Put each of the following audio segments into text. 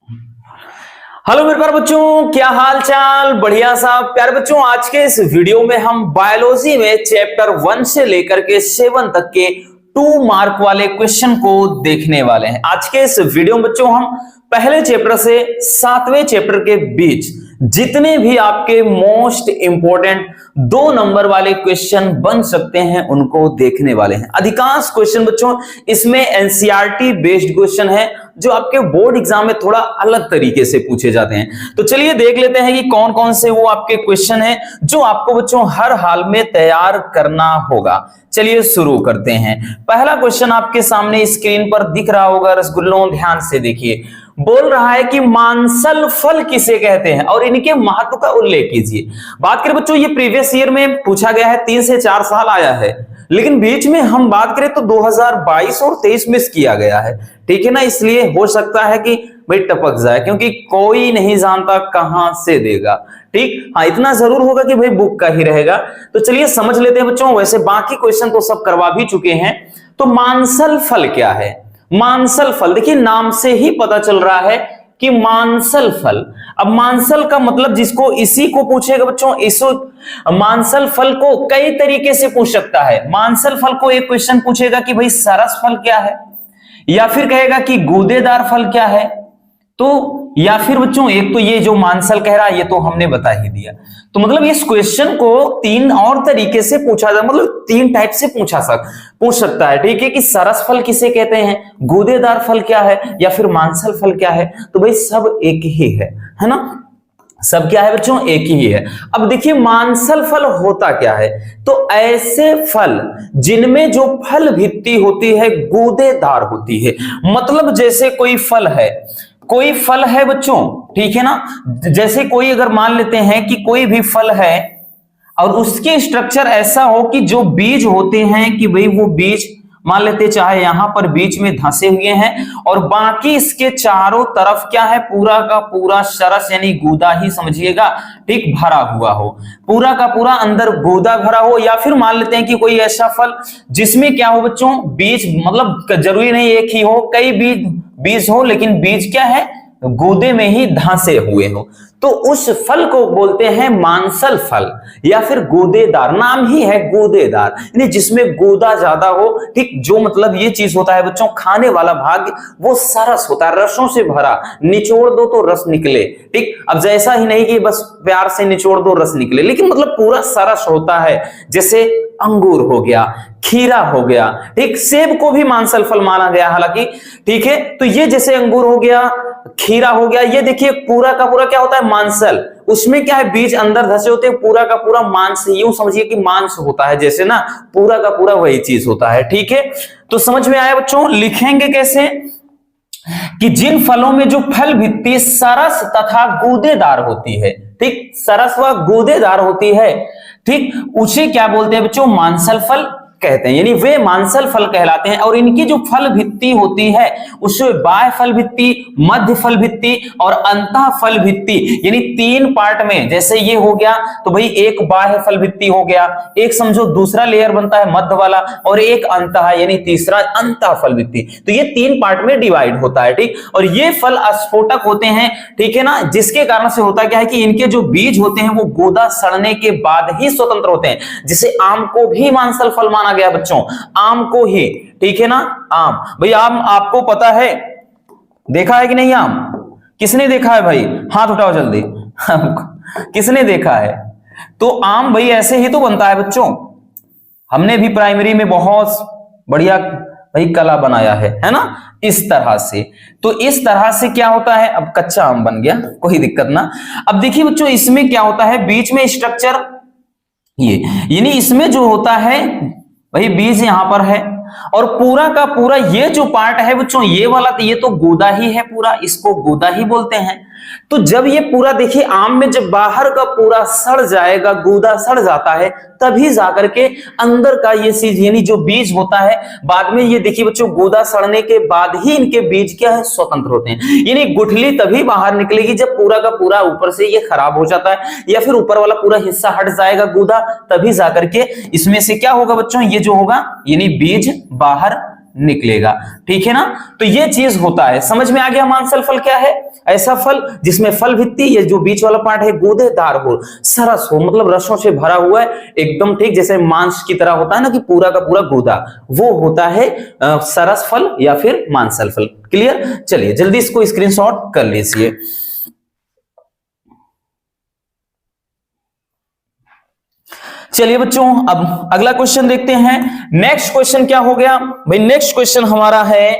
Hello मेरे प्यारे बच्चों, क्या हाल चाल। बढ़िया साहब। प्यारे बच्चों, आज के इस वीडियो में हम बायोलॉजी में चैप्टर 1 से लेकर के 7 तक के 2 मार्क वाले क्वेश्चन को देखने वाले हैं। आज के इस वीडियो में बच्चों हम पहले चैप्टर से 7वें चैप्टर के बीच जितने भी आपके मोस्ट इंपोर्टेंट 2 नंबर वाले क्वेश्चन बन सकते हैं उनको देखने वाले हैं। अधिकांश क्वेश्चन बच्चों इसमें एनसीईआरटी बेस्ड क्वेश्चन है जो आपके बोर्ड एग्जाम में थोड़ा अलग तरीके से पूछे जाते हैं। तो चलिए देख लेते हैं कि कौन कौन से वो आपके क्वेश्चन हैं जो आपको बच्चों हर हाल में तैयार करना होगा। चलिए शुरू करते हैं। पहला क्वेश्चन आपके सामने स्क्रीन पर दिख रहा होगा रसगुल्लों, ध्यान से देखिए। बोल रहा है कि मांसल फल किसे कहते हैं और इनके महत्व का उल्लेख कीजिए। बात करें बच्चों, ये प्रीवियस ईयर में पूछा गया है, 3 से 4 साल आया है, लेकिन बीच में हम बात करें तो 2022 और 23 मिस किया गया है, ठीक है ना। इसलिए हो सकता है कि भाई टपक जाए, क्योंकि कोई नहीं जानता कहां से देगा। ठीक, हाँ इतना जरूर होगा कि भाई बुक का ही रहेगा। तो चलिए समझ लेते हैं बच्चों। वैसे बाकी क्वेश्चन तो सब करवा भी चुके हैं। तो मांसल फल क्या है? मांसल फल, देखिए नाम से ही पता चल रहा है कि मांसल फल। अब मांसल का मतलब जिसको इसी को पूछेगा बच्चों, इसो मांसल फल को कई तरीके से पूछ सकता है। मांसल फल को एक क्वेश्चन पूछेगा कि भाई सरस फल क्या है, या फिर कहेगा कि गूदेदार फल क्या है। तो या फिर बच्चों एक तो ये जो मांसल कह रहा है ये तो हमने बता ही दिया। तो मतलब इस क्वेश्चन को 3 और तरीके से पूछा जा, मतलब 3 टाइप से पूछ सकता है, ठीक है। कि सरस फल किसे कहते हैं, गूदेदार फल क्या है, या फिर मांसल फल क्या है। तो भाई सब एक ही है ना। सब क्या है बच्चों, एक ही है। अब देखिए मांसल फल होता क्या है। तो ऐसे फल जिनमें जो फल भित्ति होती है गूदेदार होती है। मतलब जैसे कोई फल है बच्चों, ठीक है ना। जैसे कोई अगर मान लेते हैं कि कोई भी फल है और उसके स्ट्रक्चर ऐसा हो कि जो बीज होते हैं कि भाई वो बीज मान लेते चाहे यहां पर बीच में धंसे हुए हैं और बाकी इसके चारों तरफ क्या है, पूरा का पूरा सरस यानी गूदा ही समझिएगा, ठीक, भरा हुआ हो, पूरा का पूरा अंदर गूदा भरा हो। या फिर मान लेते हैं कि कोई ऐसा फल जिसमें क्या हो बच्चों, बीज, मतलब जरूरी नहीं एक ही हो, कई बीज हो, लेकिन बीज क्या है, गूदे में ही धंसे हुए हो, तो उस फल को बोलते हैं मांसल फल या फिर गूदेदार। नाम ही है गूदेदार, यानी जिसमें गूदा ज्यादा हो, ठीक। जो मतलब ये चीज होता है बच्चों, खाने वाला भाग वो सरस होता है, रसों से भरा, निचोड़ दो तो रस निकले, ठीक। अब जैसा ही नहीं कि बस प्यार से निचोड़ दो रस निकले, लेकिन मतलब पूरा सरस होता है। जैसे अंगूर हो गया, खीरा हो गया, ठीक। सेब को भी मांसल फल माना गया हालांकि, ठीक है। तो ये जैसे अंगूर हो गया, खीरा हो गया, ये देखिए पूरा का पूरा क्या होता है, मांसल। उसमें क्या है, बीज अंदर धसे होते हैं, पूरा का पूरा मांस, यूं समझिए कि मांस होता है, जैसे ना पूरा का पूरा वही चीज होता है, ठीक है। तो समझ में आया बच्चों। लिखेंगे कैसे कि जिन फलों में जो फल भित्ति सरस तथा गूदेदार होती है, ठीक, सरस व गूदेदार होती है, ठीक, उसे क्या बोलते हैं बच्चों, मांसल फल कहते हैं, यानी वे मांसल फल कहलाते हैं। और इनकी जो फल भित्ति होती है उसमें बाह्य फल भित्ति, मध्य फल भित्ति और अंतः फल भित्ति, यानी 3 पार्ट में। जैसे ये हो गया तो भाई एक बाह्य फल भित्ति हो गया, एक समझो दूसरा लेयर बनता है मध्य वाला, और एक अंतः यानी तीसरा अंतः फल भित्ति। तो ये 3 पार्ट में डिवाइड होता है, ठीक। और ये फल अस्फोटक होते हैं, ठीक है ना, जिसके कारण से होता क्या है कि इनके जो बीज होते हैं वो गूदा सड़ने के बाद ही स्वतंत्र होते हैं। जैसे आम को भी मांसल फल माना गया बच्चों, आम को ही, ठीक है ना। आम, भाई आम आपको पता है, देखा है कि नहीं आम? किसने देखा है भाई, हाथ उठाओ जल्दी। किसने देखा है? तो आम भाई ऐसे ही तो बनता है बच्चों। हमने भी प्राइमरी में बहुत बढ़िया भाई कला बनाया है ना, इस तरह से। तो इस तरह से क्या होता है, अब कच्चा आम बन गया, कोई दिक्कत ना। अब देखिए बच्चों इसमें क्या होता है, बीच में स्ट्रक्चर ये, यानी इसमें जो होता है भाई बीज यहां पर है, और पूरा का पूरा ये जो पार्ट है बच्चों, ये वाला तो ये तो गूदा ही है पूरा, इसको गूदा ही बोलते हैं। तो जब ये पूरा देखिए आम में जब बाहर का पूरा सड़ जाएगा, गूदा सड़ जाता है, तभी जाकर के अंदर का ये चीज यानी जो बीज होता है, बाद में ये देखिए बच्चों गूदा सड़ने के बाद ही इनके बीज क्या है, स्वतंत्र होते हैं। यानी गुठली तभी बाहर निकलेगी जब पूरा का पूरा ऊपर से ये खराब हो जाता है, या फिर ऊपर वाला पूरा हिस्सा हट जाएगा गूदा, तभी जाकर के इसमें से क्या होगा बच्चों, ये जो होगा यानी बीज बाहर निकलेगा। ठीक है ना, तो ये चीज होता है। समझ में आ गया मांसल फल क्या है? ऐसा फल जिसमें फल भित्ति, ये जो बीच वाला पार्ट है, गूदेदार हो, सरस हो, मतलब रसों से भरा हुआ है एकदम, ठीक जैसे मांस की तरह होता है ना कि पूरा का पूरा गूदा, वो होता है सरस फल या फिर मांसल फल। क्लियर? चलिए जल्दी इसको स्क्रीनशॉट कर लीजिए। चलिए बच्चों, अब अगला क्वेश्चन देखते हैं। नेक्स्ट क्वेश्चन क्या हो गया भाई? नेक्स्ट क्वेश्चन हमारा है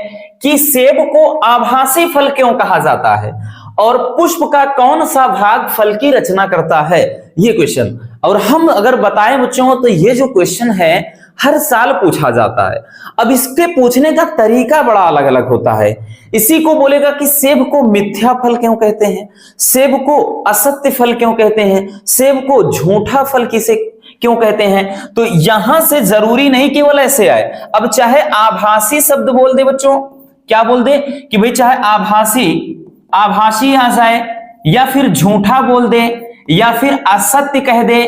कि सेब को आभासी फल क्यों कहा जाता है और पुष्प का कौन सा भाग फल की रचना करता है, ये क्वेश्चन। और हम अगर बताएं बच्चों तो ये जो क्वेश्चन है हर साल पूछा जाता है। अब इसके पूछने का तरीका बड़ा अलग अलग होता है। इसी को बोलेगा कि सेब को मिथ्या फल क्यों कहते हैं, सेब को असत्य फल क्यों कहते हैं, सेब को झूठा फल किसे क्यों कहते हैं। तो यहां से जरूरी नहीं केवल ऐसे आए, अब चाहे आभासी शब्द बोल दे बच्चों, क्या बोल दे कि भाई चाहे आभासी आ जाए, या फिर झूठा बोल दे, या फिर असत्य कह दे।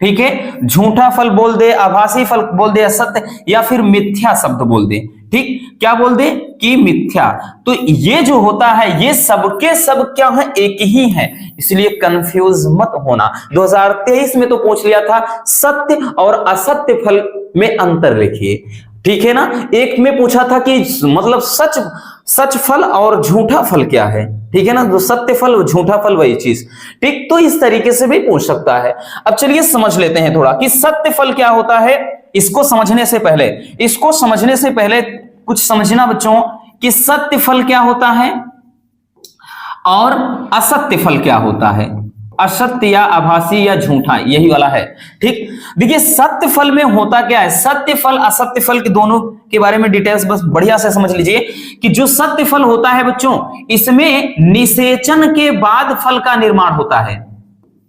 ठीक है, झूठा फल बोल दे, आभासी फल बोल दे, असत्य, या फिर मिथ्या शब्द बोल दे। ठीक, क्या बोल दे कि मिथ्या। तो ये जो होता है ये सबके सब क्या है? एक ही है, इसलिए कंफ्यूज मत होना। 2023 में तो पूछ लिया था सत्य और असत्य फल में अंतर लिखिए। ठीक है ना, एक में पूछा था कि मतलब सच फल और झूठा फल क्या है। ठीक है ना, तो सत्य फल और झूठा फल वही चीज। ठीक, तो इस तरीके से भी पूछ सकता है। अब चलिए समझ लेते हैं थोड़ा कि सत्य फल क्या होता है। इसको समझने से पहले कुछ समझना बच्चों कि सत्य फल क्या होता है और असत्य फल क्या होता है। असत्य या आभासी या झूठा, यही वाला है। ठीक, देखिए सत्य फल में होता क्या है, सत्य फल असत्य फल के दोनों के बारे में डिटेल्स बस बढ़िया से समझ लीजिए कि जो सत्य फल होता है बच्चों, इसमें निषेचन के बाद फल का निर्माण होता है।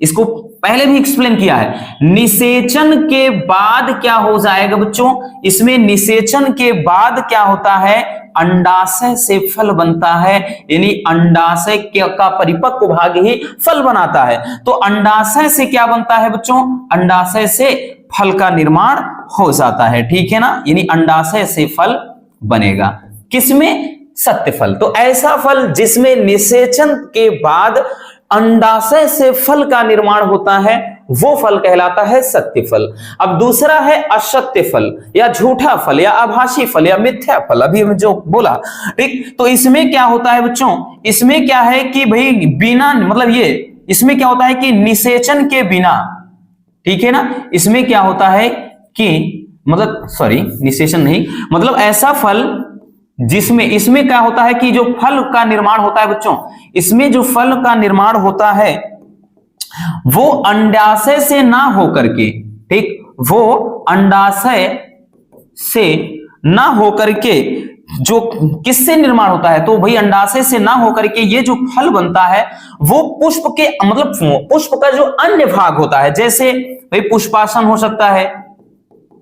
इसको पहले भी एक्सप्लेन किया है। निषेचन के बाद क्या हो जाएगा बच्चों, इसमें निषेचन के बाद क्या होता है, अंडाशय से फल बनता है, यानी अंडाशय का परिपक्व भाग ही फल बनाता है। तो अंडाशय से क्या बनता है बच्चों, अंडाशय से फल का निर्माण हो जाता है। ठीक है ना, यानी अंडाशय से फल बनेगा, किसमें? सत्य फल। तो ऐसा फल जिसमें निषेचन के बाद अंडाशय से फल का निर्माण होता है वो फल कहलाता है सत्य फल। अब दूसरा है असत्य फल या झूठा फल या आभासी फल या मिथ्या फल, अभी हम जो बोला। ठीक, तो इसमें क्या होता है बच्चों, इसमें क्या है कि भाई बिना मतलब ये इसमें क्या होता है कि निषेचन के बिना, ठीक है ना, इसमें क्या होता है कि मतलब निषेचन नहीं, मतलब ऐसा फल जिसमें इसमें क्या होता है कि जो फल का निर्माण होता है बच्चों, इसमें जो फल का निर्माण होता है वो अंडाशय से ना होकर के, ठीक, वो अंडाशय से ना होकर के जो किससे निर्माण होता है, तो भाई अंडाशय से ना होकर के ये जो फल बनता है वो पुष्प के मतलब पुष्प का जो अन्य भाग होता है, जैसे भाई पुष्पासन हो सकता है,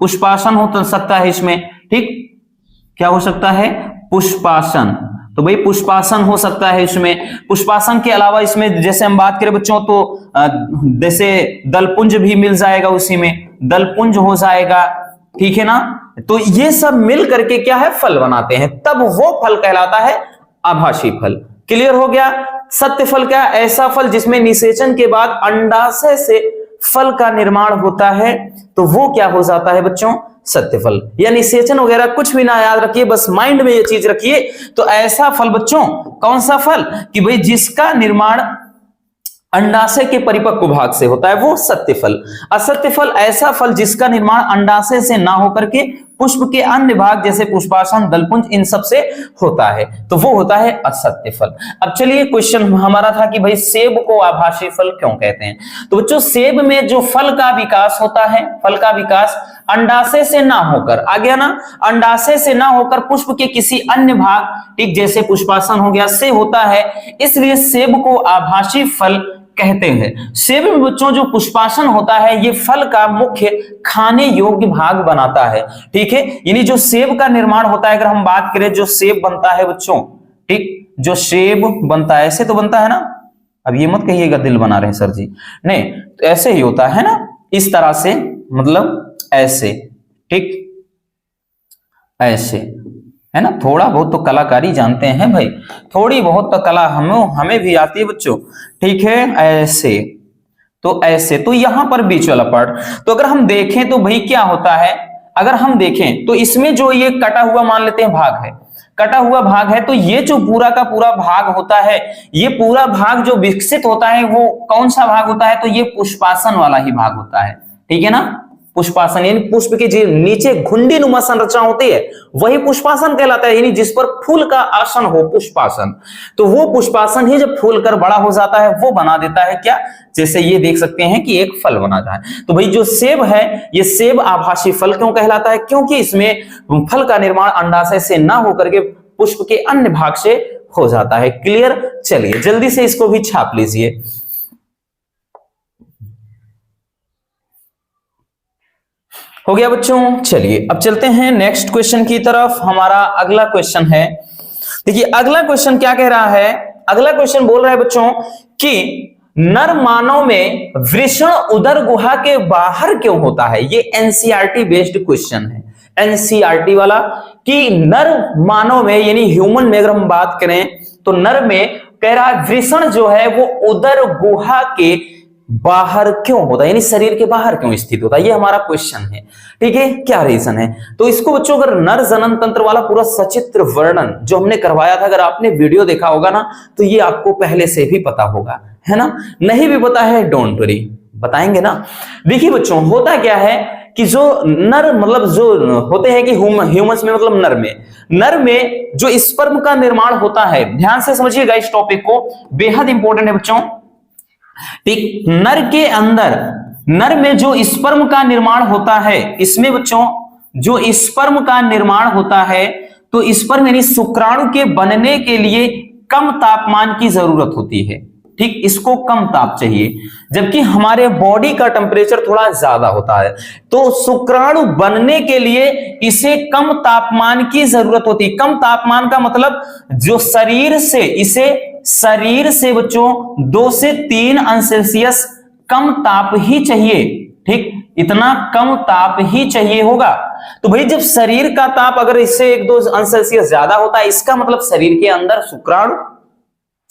पुष्पासन हो सकता है इसमें। ठीक, क्या हो सकता है? पुष्पासन। तो भाई पुष्पासन हो सकता है इसमें। पुष्पासन के अलावा इसमें जैसे हम बात करें बच्चों तो जैसे दलपुंज भी मिल जाएगा, उसी में दलपुंज हो जाएगा। ठीक है ना, तो ये सब मिल करके क्या है, फल बनाते हैं, तब वो फल कहलाता है आभासी फल। क्लियर हो गया? सत्य फल क्या? ऐसा फल जिसमें निषेचन के बाद अंडाशय से फल का निर्माण होता है, तो वो क्या हो जाता है बच्चों, सत्य फल। या निषेचन वगैरह कुछ भी ना याद रखिए, बस माइंड में ये चीज रखिए। तो ऐसा फल बच्चों, कौन सा फल कि भाई जिसका निर्माण अंडाशय के परिपक्व भाग से होता है वो सत्य फल। असत्य फल ऐसा फल जिसका निर्माण अंडाशय से ना होकर के पुष्प के अन्य भाग जैसे पुष्पासन, दलपुंज, इन सब से होता है, तो वो होता है असत्य फल। अब चलिए क्वेश्चन हमारा था कि भाई सेब को आभासी फल क्यों कहते हैं। तो बच्चों सेब में जो फल का विकास होता है, फल का विकास अंडाशय से ना होकर, आ गया ना, अंडाशय से ना होकर पुष्प के किसी अन्य भाग, ठीक जैसे पुष्पासन हो गया, से होता है, इसलिए सेब को आभासी फल कहते हैं। सेब में बच्चों जो पुष्पासन होता है ये फल का मुख्य खाने योग्य भाग बनाता है। ठीक है, यानी जो सेब का निर्माण होता है, अगर हम बात करें जो सेब बनता है बच्चों, ठीक, जो सेब बनता है ऐसे तो बनता है ना, अब ये मत कहिएगा दिल बना रहे हैं सर जी, नहीं, तो ऐसे ही होता है ना, इस तरह से, मतलब ऐसे, ठीक, ऐसे, है ना, थोड़ा बहुत तो कलाकारी जानते हैं भाई, थोड़ी बहुत तो कला हमें भी आती है बच्चों। ठीक है, ऐसे तो ऐसे, तो यहां पर बीच वाला पार्ट, तो अगर हम देखें तो भाई क्या होता है, अगर हम देखें तो इसमें जो ये कटा हुआ मान लेते हैं भाग है, कटा हुआ भाग है, तो ये जो पूरा का पूरा भाग होता है, ये पूरा भाग जो विकसित होता है वो कौन सा भाग होता है, तो ये पुष्पासन वाला ही भाग होता है। ठीक है ना, पुष्पासन यानी पुष्प के जो नीचे घुंडी नुमा संरचना होती है वही पुष्पासन कहलाता है, यानी जिस पर फूल का आसन हो पुष्पासन। तो वो पुष्पासन ही जब फूल कर बड़ा हो जाता है वो बना देता है क्या, जैसे ये देख सकते हैं कि एक फल बना जाए। तो भाई जो सेब है, ये सेब आभासी फल क्यों कहलाता है, क्योंकि इसमें फल का निर्माण अंडाशय से ना होकर के पुष्प के अन्य भाग से हो जाता है। क्लियर, चलिए जल्दी से इसको भी छाप लीजिए। हो गया बच्चों, चलिए अब चलते हैं नेक्स्ट क्वेश्चन की तरफ। हमारा अगला क्वेश्चन है, देखिए अगला क्वेश्चन क्या कह रहा है, अगला क्वेश्चन बोल रहा है बच्चों कि नर मानव में वृषण उदर गुहा के बाहर क्यों होता है। ये एनसीईआरटी बेस्ड क्वेश्चन है, एनसीईआरटी वाला, कि नर मानव में यानी ह्यूमन में अगर हम बात करें तो नर में कह रहा है वृषण जो है वो उदर गुहा के बाहर क्यों होता है, यानी शरीर के बाहर क्यों स्थित होता है, ये हमारा क्वेश्चन है। ठीक है, क्या रीजन है, तो इसको बच्चों अगर नर जनन तंत्र वाला पूरा सचित्र वर्णन जो हमने करवाया था, अगर आपने वीडियो देखा होगा ना तो ये आपको पहले से भी पता होगा, है ना, नहीं भी पता है डोंट वरी, बताएंगे ना। देखिए बच्चों होता क्या है कि जो नर मतलब जो होते हैं कि ह्यूमंस में मतलब नर में जो स्पर्म का निर्माण होता है, ध्यान से समझिएगा इस टॉपिक को, बेहद इंपॉर्टेंट है बच्चों। ठीक, नर के अंदर, नर में जो स्पर्म का निर्माण होता है, इसमें बच्चों जो स्पर्म का निर्माण होता है, तो स्पर्म यानी शुक्राणु के बनने के लिए कम तापमान की जरूरत होती है। ठीक, इसको कम ताप चाहिए, जबकि हमारे बॉडी का टेम्परेचर थोड़ा ज्यादा होता है, तो शुक्राणु बनने के लिए इसे कम तापमान की जरूरत होती है। कम तापमान का मतलब जो शरीर से बच्चों 2 से 3 अंश सेल्सियस कम ताप ही चाहिए। ठीक, इतना कम ताप ही चाहिए होगा। तो भाई जब शरीर का ताप अगर इससे 1-2 अंश सेल्सियस ज्यादा होता है, इसका मतलब शरीर के अंदर शुक्राणु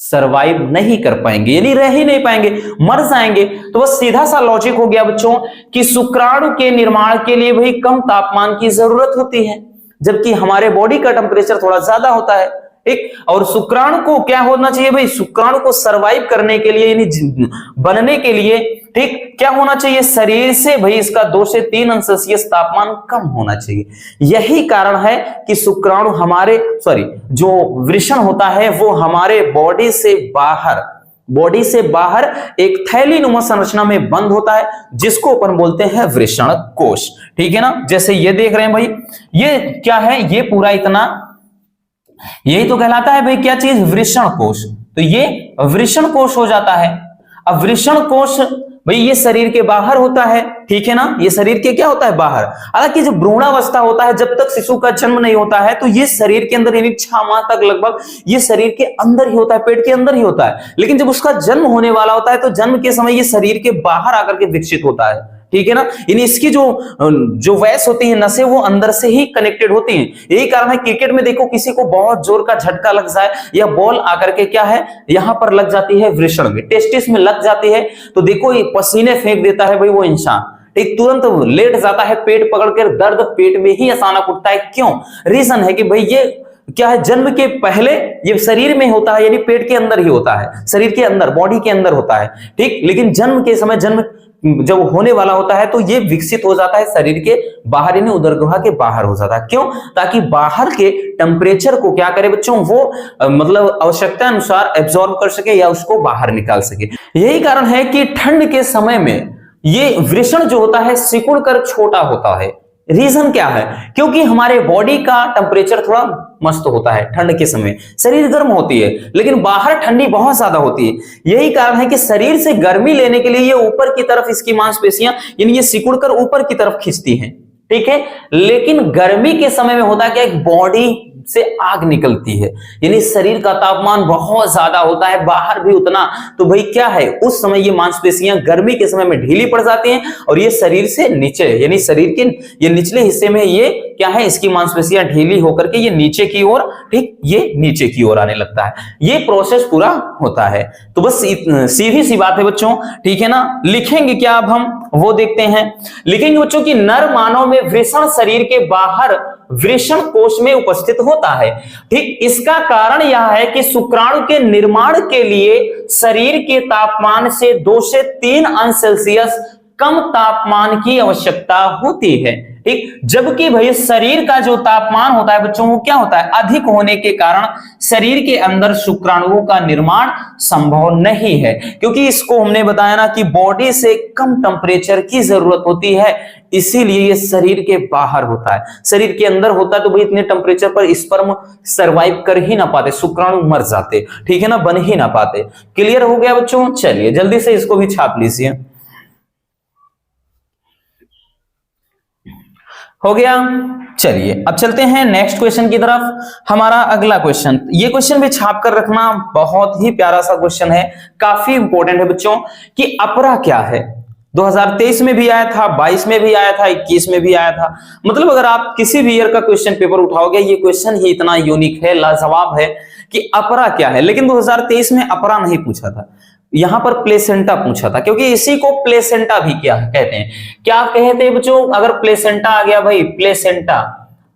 सरवाइव नहीं कर पाएंगे, यानी रह ही नहीं पाएंगे, मर जाएंगे। तो बस सीधा सा लॉजिक हो गया बच्चों कि शुक्राणु के निर्माण के लिए भाई कम तापमान की जरूरत होती है, जबकि हमारे बॉडी का टेम्परेचर थोड़ा ज्यादा होता है। ठीक, और शुक्राणु को क्या होना चाहिए भाई, शुक्राणु को सरवाइव करने के लिए यानी बनने के लिए, ठीक, क्या होना चाहिए, शरीर से भाई इसका 2 से 3 अंश सेल्सियस तापमान कम होना चाहिए। यही कारण है कि शुक्राणु जो वृषण होता है वो हमारे बॉडी से बाहर एक थैलीनुमा संरचना में बंद होता है, जिसको अपन बोलते हैं वृषण कोश। ठीक है ना, जैसे ये देख रहे हैं भाई, ये क्या है, ये पूरा इतना, यही तो कहलाता है भाई क्या चीज, वृषण कोश। तो ये वृषण कोश हो जाता है। अब वृषण कोश भाई ये शरीर के बाहर होता है, ठीक है ना, ये शरीर के क्या होता है, बाहर। हालांकि जब भ्रूणावस्था होता है, जब तक शिशु का जन्म नहीं होता है, तो ये शरीर के अंदर यानी 6 माह तक लगभग ये शरीर के अंदर ही होता है, पेट के अंदर ही होता है। लेकिन जब उसका जन्म होने वाला होता है तो जन्म के समय ये शरीर के बाहर आकर के विकसित होता है। ठीक है ना, यानी इसकी जो वैस होती है, नसें, वो अंदर से ही कनेक्टेड होती हैं। यही कारण है क्रिकेट में देखो किसी को बहुत जोर का झटका लग जाए या बॉल आकर के क्या है यहां पर लग जाती है वृषण में, टेस्टिस में लग जाती है, तो देखो ये पसीने फेंक देता है भाई वो इंसान, एक तुरंत लेट जाता है, पेट पकड़कर दर्द पेट में ही अचानक उठता है। क्यों, रीजन है कि भाई ये क्या है, जन्म के पहले ये शरीर में होता है, यानी पेट के अंदर ही होता है, शरीर के अंदर, बॉडी के अंदर होता है। ठीक, लेकिन जन्म के समय, जन्म जब होने वाला होता है तो ये विकसित हो जाता है शरीर के बाहर, यानी उदर गुहा के बाहर हो जाता है। क्यों, ताकि बाहर के टेम्परेचर को क्या करे बच्चों, वो मतलब आवश्यकता अनुसार एब्जॉर्ब कर सके या उसको बाहर निकाल सके। यही कारण है कि ठंड के समय में ये वृषण जो होता है सिकुड़ कर छोटा होता है। रीजन क्या है, क्योंकि हमारे बॉडी का टेम्परेचर थोड़ा मस्त होता है, ठंड के समय शरीर गर्म होती है, लेकिन बाहर ठंडी बहुत ज्यादा होती है। यही कारण है कि शरीर से गर्मी लेने के लिए ये ऊपर की तरफ इसकी मांसपेशियां यानी ये सिकुड़कर ऊपर की तरफ खींचती हैं। ठीक है, लेकिन गर्मी के समय में होता है क्या, एक बॉडी से आग निकलती है, यानी शरीर का तापमान बहुत ज्यादा होता है, बाहर भी उतना। तो भाई क्या है, उस समय ये मांसपेशियां गर्मी के समय में ढीली पड़ जाती हैं और ये शरीर से नीचे, यानी शरीर के ये निचले हिस्से में ये क्या है, इसकी मांसपेशियां ढीली होकर के ये नीचे की ओर, ठीक, ये नीचे की ओर आने लगता है। ये प्रोसेस पूरा होता है। तो बस सीधी सी बात है बच्चों, ठीक है ना। लिखेंगे क्या अब हम, वो देखते हैं। लिखेंगे बच्चों कि नर मानव में वृषण शरीर के बाहर वृषण कोश में उपस्थित होता है। ठीक, इसका कारण यह है कि शुक्राणु के निर्माण के लिए शरीर के तापमान से 2 से 3 अंश सेल्सियस कम तापमान की आवश्यकता होती है। ठीक, जबकि भाई शरीर का जो तापमान होता है बच्चों, वो क्या होता है, अधिक होने के कारण शरीर के अंदर शुक्राणुओं का निर्माण संभव नहीं है, क्योंकि इसको हमने बताया ना कि बॉडी से कम टेम्परेचर की जरूरत होती है, इसीलिए ये शरीर के बाहर होता है। शरीर के अंदर होता है तो भाई इतने टेम्परेचर पर स्पर्म सरवाइव कर ही ना पाते, शुक्राणु मर जाते, ठीक है ना, बन ही ना पाते। क्लियर हो गया बच्चों? चलिए जल्दी से इसको भी छाप लीजिए। हो गया। चलिए अब चलते हैं नेक्स्ट क्वेश्चन की तरफ। हमारा अगला क्वेश्चन, ये क्वेश्चन भी छाप कर रखना, बहुत ही प्यारा सा क्वेश्चन है, काफी इंपॉर्टेंट है बच्चों, कि अपरा क्या है। 2023 में भी आया था, 22 में भी आया था, 21 में भी आया था। मतलब अगर आप किसी भी ईयर का क्वेश्चन पेपर उठाओगे, ये क्वेश्चन ही इतना यूनिक है, लाजवाब है कि अपरा क्या है। लेकिन 2023 में अपरा नहीं पूछा था, यहां पर प्लेसेंटा पूछा था, क्योंकि इसी को प्लेसेंटा भी क्या कहते हैं, क्या कहते हैं बच्चों, अगर प्लेसेंटा आ गया भाई, प्लेसेंटा,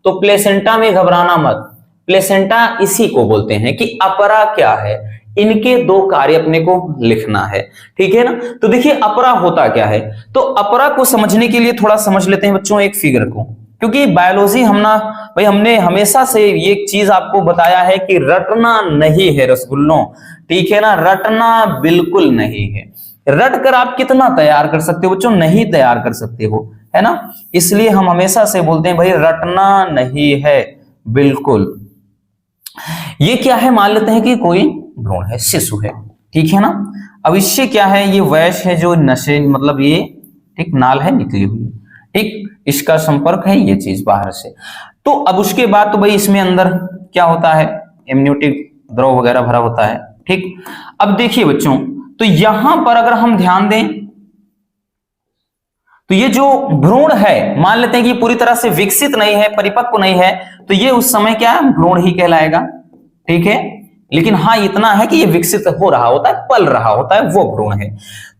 तो प्लेसेंटा में घबराना मत, प्लेसेंटा इसी को बोलते हैं कि अपरा क्या है। इनके 2 कार्य अपने को लिखना है, ठीक है ना। तो देखिए अपरा होता क्या है, तो अपरा को समझने के लिए थोड़ा समझ लेते हैं बच्चों एक फिगर को, क्योंकि बायोलॉजी हमने हमेशा से ये चीज आपको बताया है कि रटना नहीं है रसगुल्लों, ठीक है ना, रटना बिल्कुल नहीं है। रट कर आप कितना तैयार कर सकते हो बच्चों, नहीं तैयार कर सकते हो, है ना। इसलिए हम हमेशा से बोलते हैं भाई रटना नहीं है बिल्कुल। ये क्या है, मान लेते हैं कि कोई भ्रूण है, शिशु है, ठीक है ना। अब इससे क्या है, ये वैश है जो नशे, मतलब ये ठीक नाल है निकली हुई, ठीक, इसका संपर्क है ये चीज बाहर से। तो अब उसके बाद तो भाई इसमें अंदर क्या होता है, एमनियोटिक द्रव वगैरह भरा होता है, ठीक। अब देखिए बच्चों, तो यहां पर अगर हम ध्यान दें तो ये जो भ्रूण है, मान लेते हैं कि पूरी तरह से विकसित नहीं है, परिपक्व नहीं है, तो ये उस समय क्या है, भ्रूण ही कहलाएगा, ठीक है। लेकिन हाँ इतना है कि ये विकसित हो रहा होता है, पल रहा होता है, वो भ्रूण है।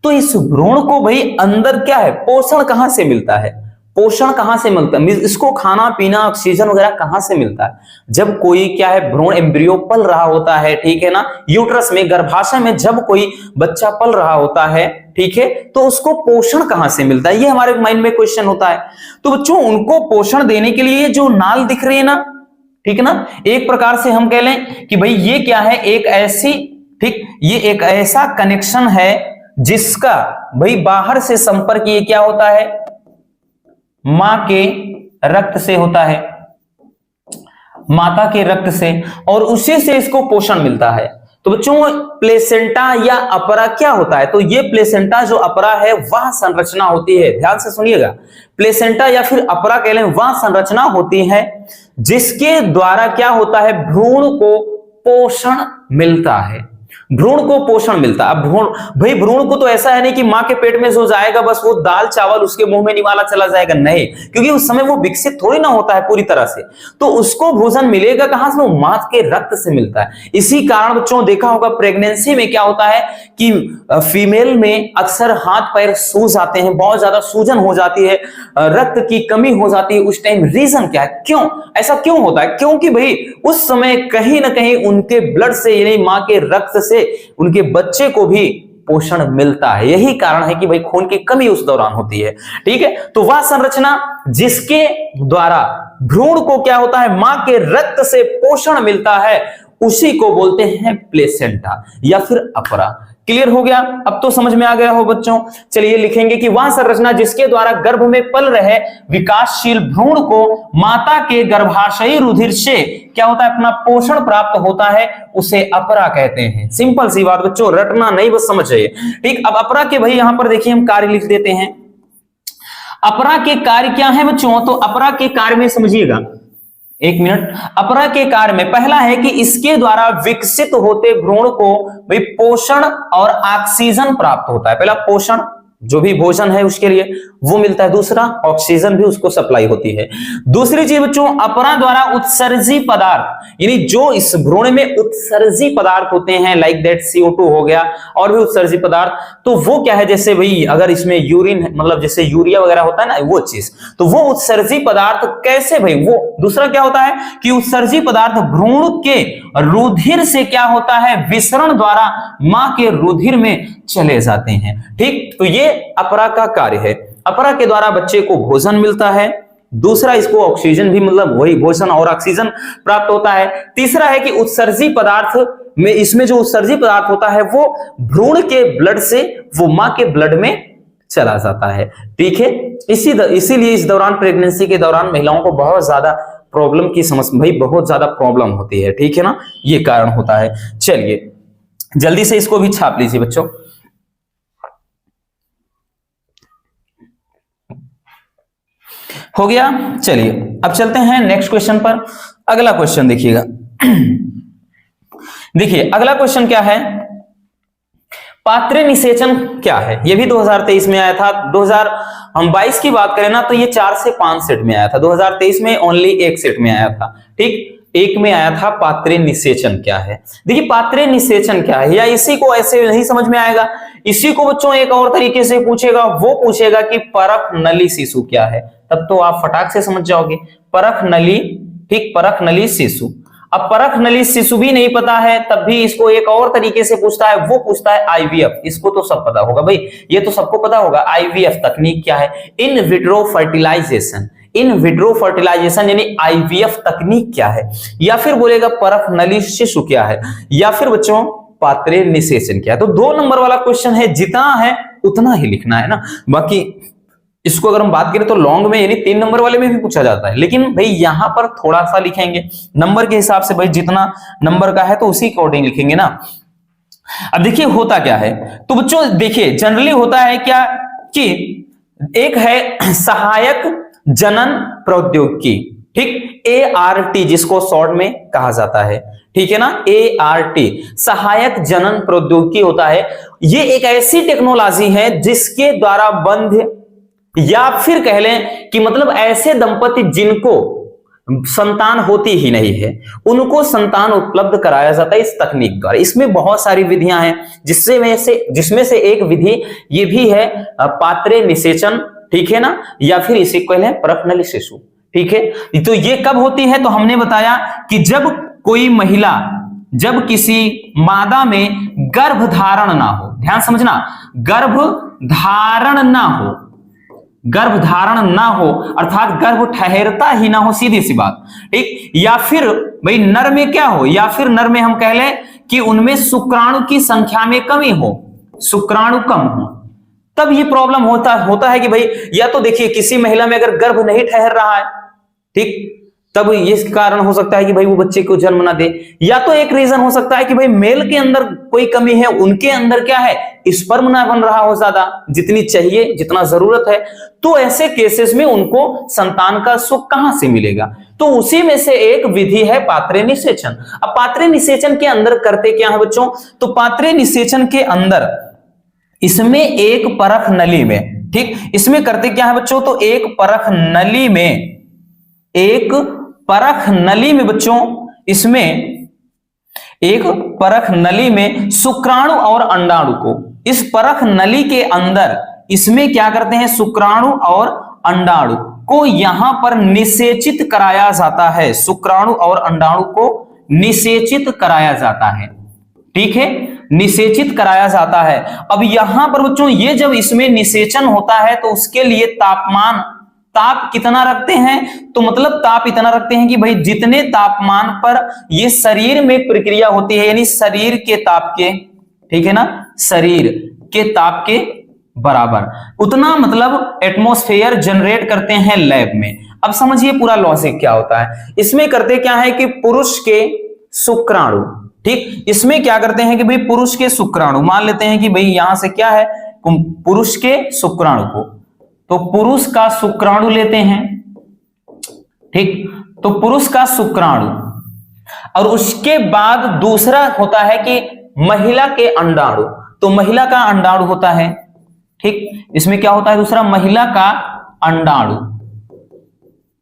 तो इस भ्रूण को भाई अंदर क्या है, पोषण कहां से मिलता है, पोषण कहां से मिलता है, इसको खाना पीना ऑक्सीजन वगैरह कहां से मिलता है। जब कोई क्या है, भ्रूण एम्ब्रियो पल रहा होता है, ठीक है ना, यूट्रस में, गर्भाशय में जब कोई बच्चा पल रहा होता है, ठीक है, तो उसको पोषण कहां से मिलता है, ये हमारे माइंड में क्वेश्चन होता है। तो बच्चों उनको पोषण देने के लिए जो नाल दिख रही है ना, ठीक है ना, एक प्रकार से हम कह लें कि भाई ये क्या है, एक ऐसी, ठीक, ये एक ऐसा कनेक्शन है जिसका भाई बाहर से संपर्क ये क्या होता है, मां के रक्त से होता है, माता के रक्त से, और उसी से इसको पोषण मिलता है। तो बच्चों प्लेसेंटा या अपरा क्या होता है, तो ये प्लेसेंटा जो अपरा है वह संरचना होती है, ध्यान से सुनिएगा, प्लेसेंटा या फिर अपरा कह लें, वह संरचना होती है जिसके द्वारा क्या होता है, भ्रूण को पोषण मिलता है, भ्रूण को पोषण मिलता है। अब भाई भ्रूण को तो ऐसा है नहीं कि मां के पेट में जो जाएगा बस वो दाल चावल उसके मुंह में निवाला चला जाएगा, नहीं, क्योंकि उस समय वो विकसित थोड़ी ना होता है पूरी तरह से। तो उसको भोजन मिलेगा कहां से, वो मां के रक्त से मिलता है। इसी कारण बच्चों देखा होगा प्रेगनेंसी में क्या होता है कि फीमेल में अक्सर हाथ पैर सूज आते हैं, बहुत ज्यादा सूजन हो जाती है, रक्त की कमी हो जाती है उस टाइम। रीजन क्या है, क्यों ऐसा क्यों होता है, क्योंकि भाई उस समय कहीं ना कहीं उनके ब्लड से, यानी मां के रक्त से उनके बच्चे को भी पोषण मिलता है। यही कारण है कि भाई खून की कमी उस दौरान होती है, ठीक है। तो वह संरचना जिसके द्वारा भ्रूण को क्या होता है, मां के रक्त से पोषण मिलता है, उसी को बोलते हैं प्लेसेंटा या फिर अपरा। क्लियर हो गया, अब तो समझ में आ गया हो बच्चों। चलिए लिखेंगे कि वह संरचना जिसके द्वारा गर्भ में पल रहे विकासशील भ्रूण को माता के गर्भाशयी रुधिर से क्या होता है, अपना पोषण प्राप्त होता है, उसे अपरा कहते हैं। सिंपल सी बात बच्चों, रटना नहीं, बस समझ जाइए, ठीक। अब अपरा के भाई यहां पर देखिए हम कार्य लिख देते हैं। अपरा के कार्य क्या है बच्चों, तो अपरा के कार्य में समझिएगा, एक मिनट। अपरा के कार्य में पहला है कि इसके द्वारा विकसित होते भ्रूण को भाई पोषण और ऑक्सीजन प्राप्त होता है। पहला पोषण, जो भी भोजन है उसके लिए वो मिलता है। दूसरा ऑक्सीजन भी उसको सप्लाई होती है। दूसरी चीज बच्चों, अपरा द्वारा उत्सर्जी पदार्थ, यानी जो इस भ्रूण में उत्सर्जी पदार्थ होते हैं, लाइक दैट CO2 हो गया और भी उत्सर्जी पदार्थ, तो वो क्या है, जैसे भाई अगर इसमें यूरिन मतलब जैसे यूरिया वगैरह होता है ना, वो चीज, तो वो उत्सर्जी पदार्थ कैसे भाई, वो दूसरा क्या होता है कि उत्सर्जी पदार्थ भ्रूण के रुधिर से क्या होता है, विसरण द्वारा मां के रुधिर में चले जाते हैं। ठीक, तो ये अपरा का कार्य है। अपरा के द्वारा बच्चे को भोजन मिलता है। दूसरा, इसको ऑक्सीजन भी मतलब वही भोजन और ऑक्सीजन प्राप्त होता है। तीसरा है कि उत्सर्जी पदार्थ में, इसमें जो उत्सर्जी पदार्थ होता है वो भ्रूण के ब्लड से वो मां के ब्लड में चला जाता है। ठीक है, इसीलिए इस दौरान, प्रेगनेंसी के दौरान महिलाओं को बहुत ज्यादा प्रॉब्लम की समस्या, भाई बहुत ज्यादा प्रॉब्लम होती है। ठीक है ना, ये कारण होता है। चलिए जल्दी से इसको भी छाप लीजिए बच्चों। हो गया। चलिए अब चलते हैं नेक्स्ट क्वेश्चन पर। अगला क्वेश्चन देखिएगा। देखिए अगला क्वेश्चन क्या है, पात्रे निषेचन क्या है। यह भी 2023 में आया था। 2022 की बात करें ना तो ये 4 से 5 सेट में आया था। 2023 में ओनली 1 सेट में आया था। ठीक, एक में आया था पात्रे निषेचन क्या है। देखिए पात्रे निषेचन क्या है, या इसी को ऐसे नहीं समझ में आएगा, इसी को बच्चों एक और तरीके से पूछेगा, वो पूछेगा कि परख नली शिशु क्या है, तब तो आप फटाक से समझ जाओगे। परख नली, ठीक, परख नली शिशु। अब परख नली शिशु भी नहीं पता है, तब भी इसको एक और तरीके से पूछता है, वो पूछता है IVF। इसको तो सब पता होगा भाई, ये तो सबको पता होगा। IVF तकनीक क्या है, in vitro fertilization. In vitro fertilization यानी IVF तकनीक क्या है, या फिर बोलेगा परख नली शिशु क्या है, या फिर बच्चों पात्रे निषेचन क्या है। तो 2 नंबर वाला क्वेश्चन है, जितना है उतना ही लिखना है ना। बाकी इसको अगर हम बात करें तो लॉन्ग में यानी 3 नंबर वाले में भी पूछा जाता है, लेकिन भाई यहां पर थोड़ा सा लिखेंगे नंबर के हिसाब से। भाई जितना नंबर का है तो उसी अकॉर्डिंग लिखेंगे ना। अब देखिए होता क्या है, तो बच्चों देखिए जनरली होता है क्या कि एक है सहायक जनन प्रौद्योगिकी, ठीक, ART जिसको शॉर्ट में कहा जाता है। ठीक है ना, ART सहायक जनन प्रौद्योगिकी होता है। ये एक ऐसी टेक्नोलॉजी है जिसके द्वारा बंध, या फिर कह लें कि मतलब ऐसे दंपति जिनको संतान होती ही नहीं है, उनको संतान उपलब्ध कराया जाता है इस तकनीक द्वारा। इसमें बहुत सारी विधियां हैं, जिसमें से एक विधि ये भी है पात्रे निषेचन। ठीक है ना, या फिर इसे कहते हैं परख नली शिशु। ठीक है, तो ये कब होती है, तो हमने बताया कि जब कोई महिला, जब किसी मादा में गर्भ धारण ना हो, ध्यान समझना, गर्भ धारण ना हो, गर्भ धारण ना हो अर्थात गर्भ ठहरता ही ना हो, सीधी सी बात। ठीक, या फिर भाई नर में क्या हो, या फिर नर में हम कह लें कि उनमें शुक्राणु की संख्या में कमी हो, शुक्राणु कम हो, तब ये प्रॉब्लम होता है कि भाई या तो देखिए किसी महिला में अगर गर्भ नहीं ठहर रहा है, ठीक, तब ये कारण हो सकता है कि भाई वो बच्चे को जन्म ना दे। या तो एक रीजन हो सकता है कि भाई मेल के अंदर कोई कमी है, उनके अंदर क्या है, स्पर्म ना बन रहा हो ज्यादा, जितनी चाहिए, जितना जरूरत है। तो ऐसे केसेस में उनको संतान का सुख कहां से मिलेगा, तो उसी में से एक विधि है पात्रे निषेचन। अब पात्रे निषेचन के अंदर करते क्या है बच्चों, तो पात्रे निषेचन के अंदर इसमें एक परख नली में, ठीक, इसमें करते क्या है बच्चों, तो एक परख नली में, एक परख नली में बच्चों, इसमें एक परख नली में शुक्राणु और अंडाणु को, इस परख नली के अंदर इसमें क्या करते हैं, शुक्राणु और अंडाणु को यहां पर निषेचित कराया जाता है। शुक्राणु और अंडाणु को निषेचित कराया जाता है। ठीक है, निषेचित कराया जाता है। अब यहां पर बच्चों ये जब इसमें निषेचन होता है तो उसके लिए ताप कितना रखते हैं, तो मतलब ताप इतना रखते हैं कि भाई जितने तापमान पर ये शरीर में प्रक्रिया होती है, यानी शरीर के ताप के, ठीक है ना, शरीर के ताप के बराबर, उतना मतलब एटमॉस्फेयर जनरेट करते हैं लैब में। अब समझिए पूरा लॉजिक क्या होता है। इसमें करते क्या है कि पुरुष के शुक्राणु, ठीक, इसमें क्या करते हैं कि भाई पुरुष के शुक्राणु, मान लेते हैं कि भाई यहां से क्या है, पुरुष के शुक्राणु को, तो पुरुष का शुक्राणु लेते हैं, ठीक, तो पुरुष का शुक्राणु, और उसके बाद दूसरा होता है कि महिला के अंडाणु, तो महिला का अंडाणु होता है। ठीक, इसमें क्या होता है दूसरा, महिला का अंडाणु,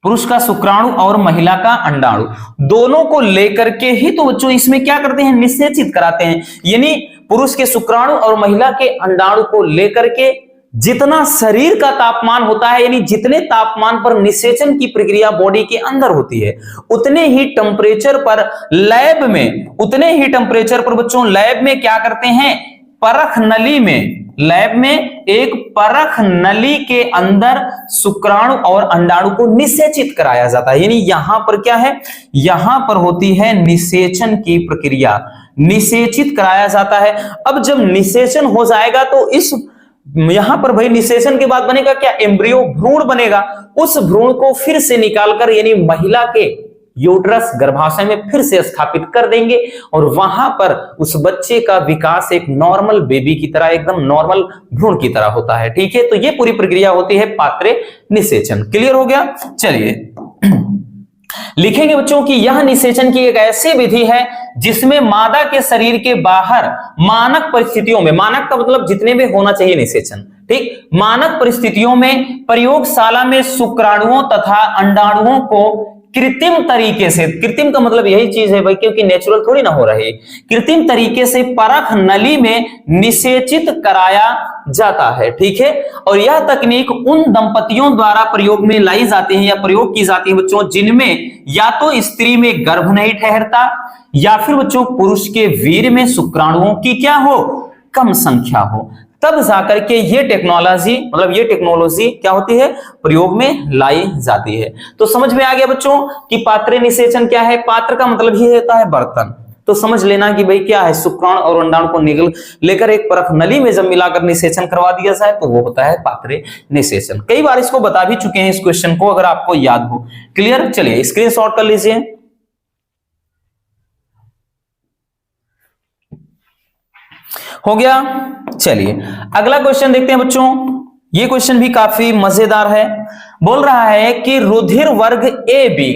पुरुष का शुक्राणु और महिला का अंडाणु, दोनों को लेकर के ही तो बच्चों इसमें क्या करते हैं, निषेचित कराते हैं। यानी पुरुष के शुक्राणु और महिला के अंडाणु को लेकर के जितना शरीर का तापमान होता है, यानी जितने तापमान पर निषेचन की प्रक्रिया बॉडी के अंदर होती है, उतने ही टेम्परेचर पर लैब में, उतने ही टेम्परेचर पर बच्चों लैब में क्या करते हैं, परख नली में, लैब में एक परख नली के अंदर शुक्राणु और अंडाणु को निषेचित कराया जाता है। यानी यहां पर क्या है, यहां पर होती है निषेचन की प्रक्रिया, निषेचित कराया जाता है। अब जब निषेचन हो जाएगा तो इस यहां पर भाई निषेचन के बाद बनेगा क्या, एम्ब्रियो, भ्रूण बनेगा। उस भ्रूण को फिर से निकालकर यानी महिला के यूट्रस, गर्भाशय में फिर से स्थापित कर देंगे और वहां पर उस बच्चे का विकास एक नॉर्मल बेबी की तरह, एकदम नॉर्मल भ्रूण की तरह होता है। ठीक है, तो ये पूरी प्रक्रिया होती है पात्रे निषेचन। क्लियर हो गया? चलिए लिखेंगे बच्चों कि यह निषेचन की एक ऐसी विधि है जिसमें मादा के शरीर के बाहर मानक परिस्थितियों में, मानक का मतलब जितने में होना चाहिए निषेचन, ठीक, मानक परिस्थितियों में प्रयोगशाला में शुक्राणुओं तथा अंडाणुओं को कृत्रिम तरीके से, कृत्रिम का मतलब यही चीज है भाई, क्योंकि नेचुरल थोड़ी ना हो रही, कृत्रिम तरीके से परख नली में निषेचित कराया जाता है। ठीक है, और यह तकनीक उन दंपतियों द्वारा प्रयोग में लाई जाती है या प्रयोग की जाती है बच्चों जिनमें या तो स्त्री में गर्भ नहीं ठहरता या फिर बच्चों पुरुष के वीर्य में शुक्राणुओं की क्या हो, कम संख्या हो, तब जाकर के ये टेक्नोलॉजी, मतलब ये टेक्नोलॉजी क्या होती है, प्रयोग में लाई जाती है। तो समझ में आ गया बच्चों कि पात्र निषेचन क्या है। पात्र का मतलब ही होता है बर्तन, तो समझ लेना कि भाई क्या है, शुक्राणु और अंडाणु को निकल लेकर एक परख नली में जब मिलाकर निषेचन करवा दिया जाए तो वो होता है पात्र निषेचन। कई बार इसको बता भी चुके हैं इस क्वेश्चन को, अगर आपको याद हो। क्लियर? चलिए स्क्रीनशॉट कर लीजिए। हो गया? चलिए अगला क्वेश्चन देखते हैं बच्चों। ये क्वेश्चन भी काफी मजेदार है। बोल रहा है कि रुधिर वर्ग ए बी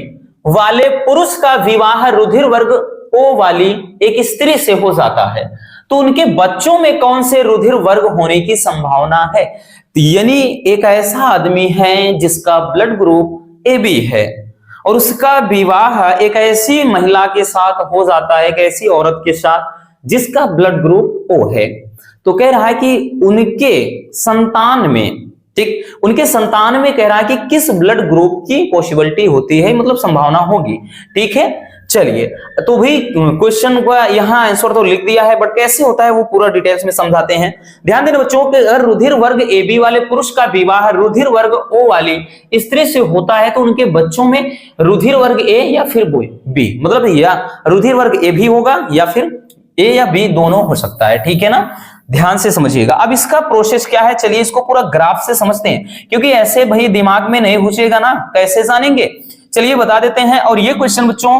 वाले पुरुष का विवाह रुधिर वर्ग ओ वाली एक स्त्री से हो जाता है, तो उनके बच्चों में कौन से रुधिर वर्ग होने की संभावना है। यानी एक ऐसा आदमी है जिसका ब्लड ग्रुप ए बी है और उसका विवाह एक ऐसी महिला के साथ हो जाता है, एक ऐसी औरत के साथ जिसका ब्लड ग्रुप ओ है, तो कह रहा है कि उनके संतान में, ठीक, उनके संतान में कह रहा है कि किस ब्लड ग्रुप की पॉसिबिलिटी होती है, मतलब संभावना होगी। ठीक है, चलिए तो भाई क्वेश्चन का यहां आंसर तो लिख दिया है, बट कैसे होता है वो पूरा डिटेल्स में समझाते हैं। ध्यान देना बच्चों कि अगर रुधिर वर्ग ए बी वाले पुरुष का विवाह रुधिर वर्ग ओ वाली स्त्री से होता है तो उनके बच्चों में रुधिर वर्ग ए या फिर बी, मतलब या रुधिर वर्ग ए भी होगा या फिर ए या बी दोनों हो सकता है। ठीक है ना, ध्यान से समझिएगा। अब इसका प्रोसेस क्या है, चलिए इसको पूरा ग्राफ से समझते हैं, क्योंकि ऐसे भाई दिमाग में नहीं घुसेगा ना, कैसे जानेंगे। चलिए बता देते हैं, और ये क्वेश्चन बच्चों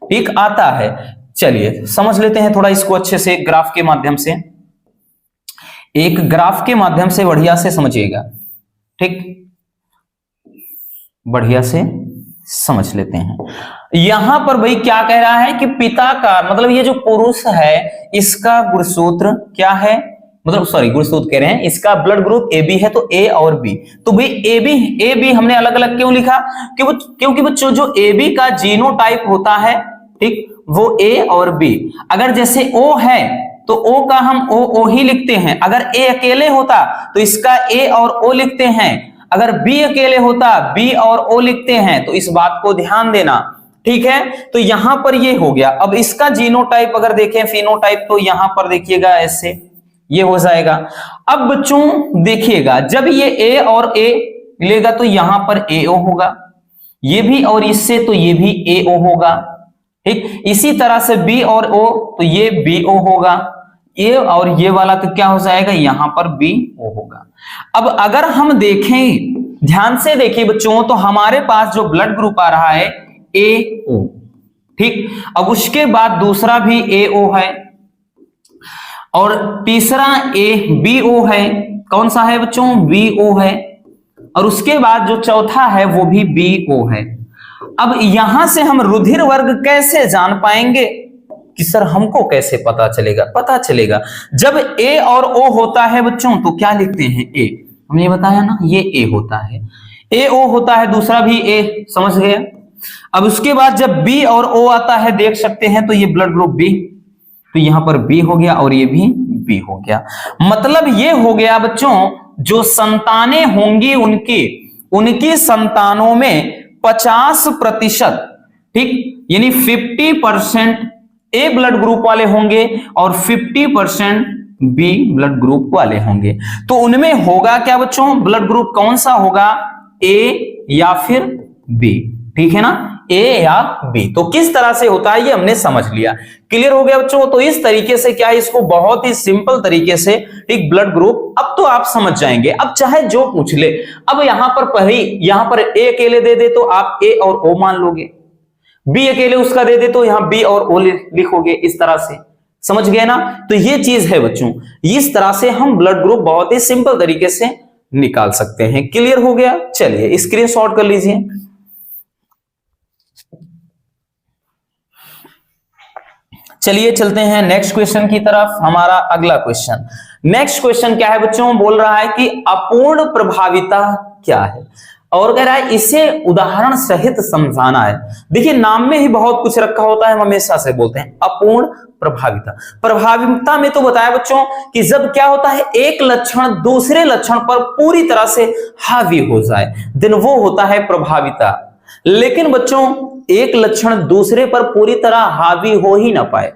ठीक आता है। चलिए समझ लेते हैं थोड़ा इसको अच्छे से ग्राफ के माध्यम से, एक ग्राफ के माध्यम से बढ़िया से समझिएगा। ठीक, बढ़िया से समझ लेते हैं। यहां पर भाई क्या कह रहा है कि पिता का, मतलब ये जो पुरुष है इसका गुणसूत्र क्या है, मतलब सॉरी गुणसूत्र कह रहे हैं, इसका ब्लड ग्रुप ए बी है, तो ए और बी। तो भाई ए बी हमने अलग अलग क्यों लिखा, क्योंकि बच्चों जो ए बी का जीनोटाइप होता है, ठीक, वो ए और बी। अगर जैसे ओ है तो ओ का हम ओ ही लिखते हैं, अगर ए अकेले होता तो इसका ए और ओ लिखते हैं, अगर बी अकेले होता बी और ओ लिखते हैं, तो इस बात को ध्यान देना। ठीक है, तो यहां पर ये हो गया। अब इसका जीनोटाइप अगर देखें, फिनोटाइप, तो यहां पर देखिएगा ऐसे ये हो जाएगा। अब बच्चों देखिएगा, जब ये ए और ए लेगा तो यहां पर एओ होगा, ये भी और इससे तो ये भी एओ होगा। ठीक, इसी तरह से बी और ओ तो ये बीओ होगा, ए और ये वाला तो क्या हो जाएगा, यहां पर बीओ होगा। अब अगर हम देखें, ध्यान से देखिए बच्चों, तो हमारे पास जो ब्लड ग्रुप आ रहा है एओ, ठीक, अब उसके बाद दूसरा भी एओ है और तीसरा ए बीओ है। कौन सा है बच्चों, बीओ है, और उसके बाद जो चौथा है वो भी बीओ है। अब यहां से हम रुधिर वर्ग कैसे जान पाएंगे कि सर हमको कैसे पता चलेगा? पता चलेगा जब ए और ओ होता है बच्चों, तो क्या लिखते हैं? ए, हमने बताया ना, ये ए होता है, ए ओ होता है, दूसरा भी ए, समझ गए? अब उसके बाद जब बी और ओ आता है, देख सकते हैं, तो ये ब्लड ग्रुप बी, तो यहां पर बी हो गया और ये भी बी हो गया। मतलब ये हो गया बच्चों, जो संतानें होंगी उनकी संतानों में 50%, ठीक, यानी 50% ए ब्लड ग्रुप वाले होंगे और 50% बी ब्लड ग्रुप वाले होंगे। तो उनमें होगा क्या बच्चों? ब्लड ग्रुप कौन सा होगा? ए या फिर बी, ठीक है ना, ए या बी। तो किस तरह से होता है ये हमने समझ लिया। क्लियर हो गया बच्चों? तो इस तरीके से क्या है, इसको बहुत ही सिंपल तरीके से एक ब्लड ग्रुप अब तो आप समझ जाएंगे। अब चाहे जो पूछ ले, अब यहां पर ए अकेले दे दे तो आप ए और ओ मान लोगे, बी अकेले उसका दे दे तो यहां बी और ओ लिखोगे, इस तरह से, समझ गए ना? तो ये चीज है बच्चों, इस तरह से हम ब्लड ग्रुप बहुत ही सिंपल तरीके से निकाल सकते हैं। क्लियर हो गया? चलिए स्क्रीनशॉट कर लीजिए। चलिए चलते हैं नेक्स्ट क्वेश्चन की तरफ। हमारा अगला क्वेश्चन, नेक्स्ट क्वेश्चन क्या है बच्चों? बोल रहा है कि अपूर्ण प्रभाविता क्या है, और कह रहा है इसे उदाहरण सहित समझाना है। देखिए नाम में ही बहुत कुछ रखा होता है, हम हमेशा से बोलते हैं अपूर्ण प्रभाविता। प्रभाविता में तो बताया बच्चों कि जब क्या होता है, एक लक्षण दूसरे लक्षण पर पूरी तरह से हावी हो जाए, देन वो होता है प्रभाविता। लेकिन बच्चों एक लक्षण दूसरे पर पूरी तरह हावी हो ही ना पाए,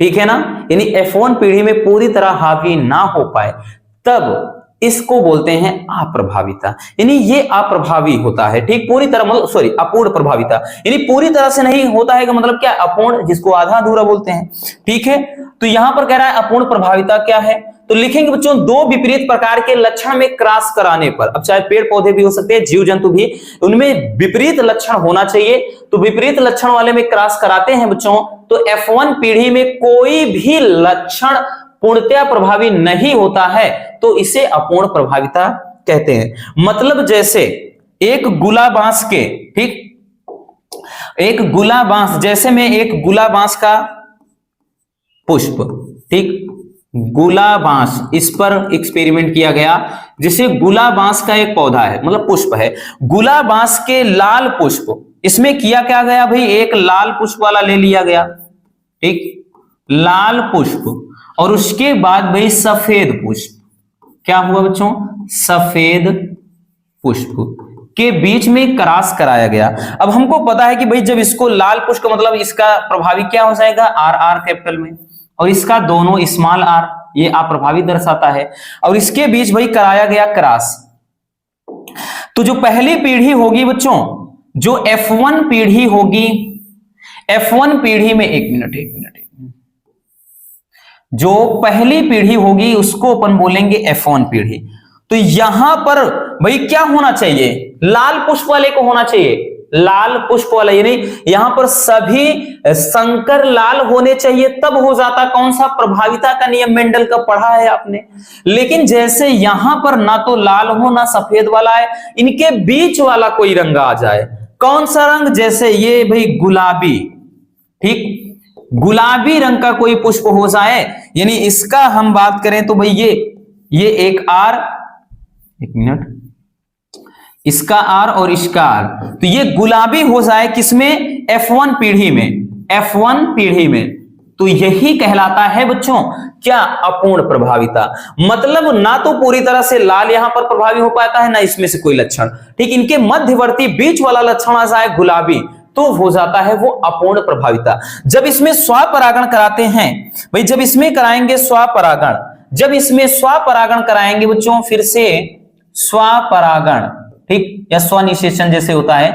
ठीक है ना, यानी F1 पीढ़ी में पूरी तरह हावी ना हो पाए, तब इसको बोलते हैं अप्रभाविता, यानी ये अप्रभावी होता है, ठीक, पूरी तरह, मतलब सॉरी, अपूर्ण प्रभाविता, यानी पूरी तरह से नहीं होता है, कि मतलब क्या, अपूर्ण, जिसको आधा अधूरा बोलते हैं, ठीक है। तो यहां पर कह रहा है अपूर्ण प्रभाविता क्या है, तो लिखेंगे बच्चों, दो विपरीत प्रकार के लक्षण में क्रॉस कराने पर, अब चाहे पेड़ पौधे भी हो सकते हैं, जीव जंतु भी, उनमें विपरीत लक्षण होना चाहिए, तो विपरीत लक्षण वाले में क्रॉस कराते हैं बच्चों, तो F1 पीढ़ी में कोई भी लक्षण पूर्णतया प्रभावी नहीं होता है, तो इसे अपूर्ण प्रभाविता कहते हैं। मतलब जैसे एक गुला बांस के, ठीक, एक गुला बांस, जैसे में एक गुला बांस का पुष्प, ठीक, गुला बांस, इस पर एक्सपेरिमेंट किया गया, जैसे गुला बांस का एक पौधा है, मतलब पुष्प है, गुला बांस के लाल पुष्प, इसमें किया क्या गया भाई, एक लाल पुष्प वाला ले लिया गया, ठीक, लाल पुष्प, और उसके बाद भाई सफेद पुष्प, क्या हुआ बच्चों, सफेद पुष्प के बीच में क्रॉस कराया गया। अब हमको पता है कि भाई जब इसको लाल पुष्प, मतलब इसका प्रभावी क्या हो जाएगा, आर, आर कैपिटल में, और इसका दोनों स्मॉल आर, ये अप्रभावी दर्शाता है, और इसके बीच भाई कराया गया क्रॉस। तो जो पहली पीढ़ी होगी बच्चों, जो F1 पीढ़ी होगी, F1 पीढ़ी में, एक मिनट, जो पहली पीढ़ी होगी उसको अपन बोलेंगे F1 पीढ़ी। तो यहां पर भाई क्या होना चाहिए, लाल पुष्प वाले को होना चाहिए, लाल पुष्प वाला, यानी यहां पर सभी संकर लाल होने चाहिए, तब हो जाता कौन सा, प्रभाविता का नियम मेंडल का पढ़ा है आपने। लेकिन जैसे यहां पर ना तो लाल हो ना सफेद वाला है, इनके बीच वाला कोई रंग आ जाए, कौन सा रंग, जैसे ये भाई गुलाबी, ठीक, गुलाबी रंग का कोई पुष्प हो जाए, यानी इसका हम बात करें तो भाई ये एक आर, एक मिनट, इसका आर और इसका आर, तो ये गुलाबी हो जाए किसमें, F1 पीढ़ी में, F1 पीढ़ी में, तो यही कहलाता है बच्चों क्या, अपूर्ण प्रभाविता। मतलब ना तो पूरी तरह से लाल यहां पर प्रभावी हो पाता है, ना इसमें से कोई लक्षण, ठीक, इनके मध्यवर्ती बीच वाला लक्षण आ जाए गुलाबी, तो हो जाता है वो अपूर्ण प्रभाविता। जब इसमें स्वपरागण कराते हैं भाई, जब इसमें कराएंगे स्वपरागण, जब इसमें स्वपरागण कराएंगे बच्चों, फिर से स्वपरागण, ठीक, या स्वनिषेचन जैसे होता है,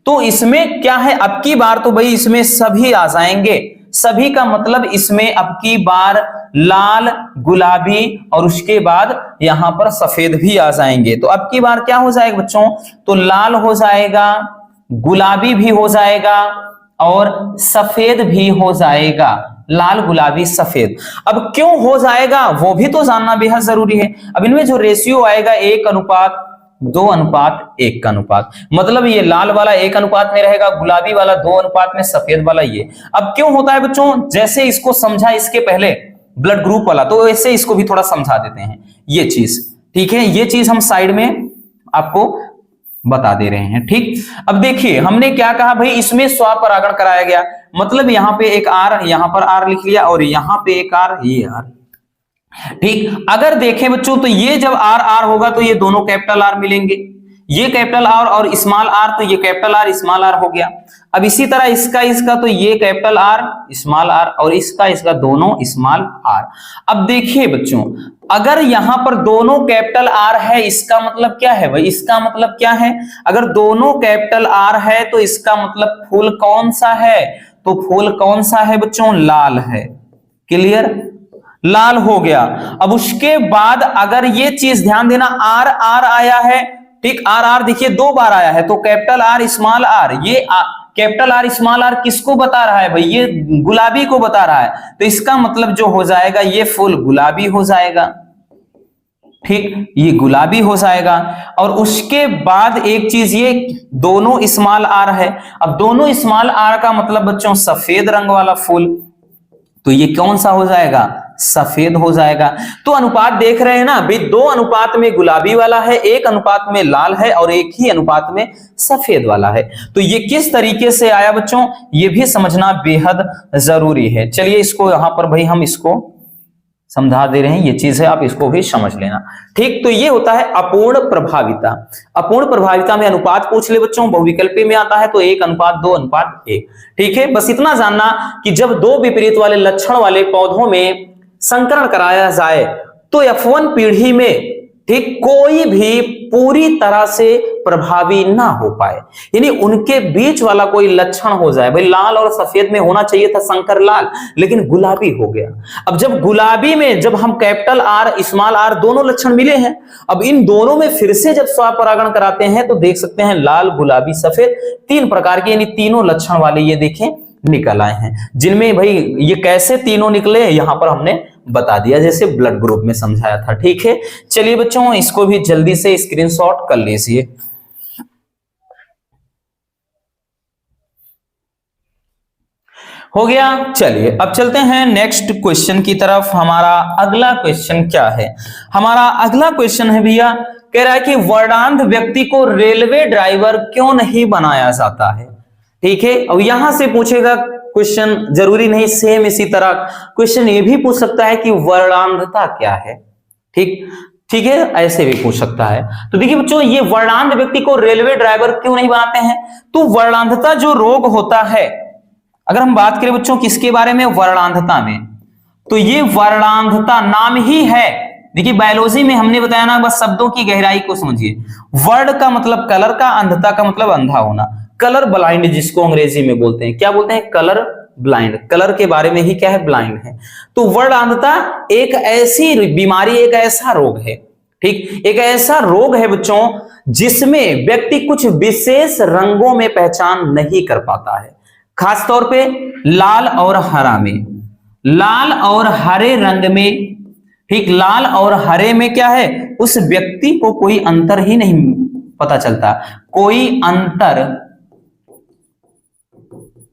तो इसमें क्या है, अब की बार तो भाई इसमें सभी आ जाएंगे, सभी का मतलब इसमें अब की बार लाल, गुलाबी, और उसके बाद यहां पर सफेद भी आ जाएंगे। तो अब की बार क्या हो जाएगा बच्चों, तो लाल हो जाएगा, गुलाबी भी हो जाएगा, और सफेद भी हो जाएगा, लाल, गुलाबी, सफेद। अब क्यों हो जाएगा वो भी तो जानना बेहद जरूरी है। अब इनमें जो रेशियो आएगा 1:2 2:1 का अनुपात, मतलब ये लाल वाला 1 अनुपात में रहेगा, गुलाबी वाला 2 अनुपात में, सफेद वाला ये। अब क्यों होता है बच्चों, जैसे इसको समझा इसके पहले ब्लड ग्रुप वाला, तो वैसे इसको भी थोड़ा समझा देते हैं ये चीज, ठीक है। ये चीज हम साइड में आपको बता दे रहे हैं, ठीक। अब देखिए हमने क्या कहा भाई, इसमें स्वपरागण कराया गया, मतलब यहां पे एक आर, यहां पर आर लिख लिया, और यहां पे एक आर, ये आर, ठीक। अगर देखें बच्चों तो ये जब आर आर होगा तो ये दोनों कैपिटल आर मिलेंगे, ये कैपिटल आर और स्मॉल आर, तो ये कैपिटल आर स्मॉल आर हो गया। अब इसी तरह इसका तो ये कैपिटल आर स्मॉल आर, और इसका दोनों स्मॉल आर। अब देखिए बच्चों, अगर यहां पर दोनों कैपिटल आर है, इसका मतलब क्या है भाई, इसका मतलब क्या है, अगर दोनों कैपिटल आर है तो इसका मतलब फूल कौन सा है, तो फूल कौन सा है बच्चों, लाल है। क्लियर, लाल हो गया। अब उसके बाद अगर ये चीज ध्यान देना, आर आर आया है, ठीक, आर आर देखिए 2 बार आया है, तो कैपिटल आर स्मॉल आर, ये कैपिटल आर स्मॉल आर किसको बता रहा है भाई, ये गुलाबी को बता रहा है, तो इसका मतलब जो हो जाएगा ये फूल गुलाबी हो जाएगा, ठीक, ये गुलाबी हो जाएगा। और उसके बाद एक चीज, ये दोनों स्मॉल आर है, अब दोनों स्मॉल आर का मतलब बच्चों सफेद रंग वाला फूल, तो ये कौन सा हो जाएगा, सफेद हो जाएगा। तो अनुपात देख रहे हैं ना भाई, 2 अनुपात में गुलाबी वाला है, 1 अनुपात में लाल है, और 1 ही अनुपात में सफेद वाला है। तो ये किस तरीके से आया बच्चों, ये भी समझना बेहद जरूरी है। चलिए इसको यहां पर भाई हम इसको समझा दे रहे हैं, ये चीज है, आप इसको भी समझ लेना, ठीक। तो ये होता है अपूर्ण प्रभाविता। अपूर्ण प्रभाविता में अनुपात पूछ ले बच्चों, बहुविकल्पी में आता है तो 1:2:1, ठीक है। बस इतना जानना कि जब 2 विपरीत वाले लक्षण वाले पौधों में संकरण कराया जाए तो F1 पीढ़ी में, ठीक, कोई भी पूरी तरह से प्रभावी ना हो पाए, यानी उनके बीच वाला कोई लक्षण हो जाए। भाई लाल और सफेद में होना चाहिए था संकर लाल, लेकिन गुलाबी हो गया। अब जब गुलाबी में जब हम कैपिटल आर स्मॉल आर दोनों लक्षण मिले हैं, अब इन दोनों में फिर से जब स्वपरागण कराते हैं तो देख सकते हैं लाल गुलाबी सफेद 3 प्रकार के, यानी तीनों लक्षण वाले ये देखें निकल आए हैं, जिनमें भाई ये कैसे तीनों निकले यहां पर हमने बता दिया, जैसे ब्लड ग्रुप में समझाया था, ठीक है। चलिए बच्चों इसको भी जल्दी से स्क्रीनशॉट कर लीजिए। हो गया। चलिए अब चलते हैं नेक्स्ट क्वेश्चन की तरफ। हमारा अगला क्वेश्चन क्या है, हमारा अगला क्वेश्चन है भैया, कह रहा है कि वर्णांध व्यक्ति को रेलवे ड्राइवर क्यों नहीं बनाया जाता है, ठीक है। अब यहां से पूछेगा क्वेश्चन, जरूरी नहीं सेम इसी तरह क्वेश्चन ये भी पूछ सकता है कि वर्णांधता क्या है, ठीक, ठीक है, ऐसे भी पूछ सकता है। तो देखिए बच्चों, ये वर्णांध व्यक्ति को रेलवे ड्राइवर क्यों नहीं बनाते हैं, तो वर्णांधता जो रोग होता है, अगर हम बात करें बच्चों किसके बारे में, वर्णांधता में, तो ये वर्णांधता नाम ही है। देखिए बायोलॉजी में हमने बताया ना, बस शब्दों की गहराई को समझिए। वर्ड का मतलब कलर का, अंधता का मतलब अंधा होना, कलर ब्लाइंड जिसको अंग्रेजी में बोलते हैं, क्या बोलते हैं, कलर ब्लाइंड, कलर के बारे में ही क्या है, ब्लाइंड है। तो वर्णांधता एक ऐसी बीमारी, एक ऐसा रोग है, ठीक, एक ऐसा रोग है बच्चों जिसमें व्यक्ति कुछ विशेष रंगों में पहचान नहीं कर पाता है, खासतौर पे लाल और हरा में, लाल और हरे रंग में, ठीक, लाल और हरे में क्या है, उस व्यक्ति को कोई अंतर ही नहीं पता चलता, कोई अंतर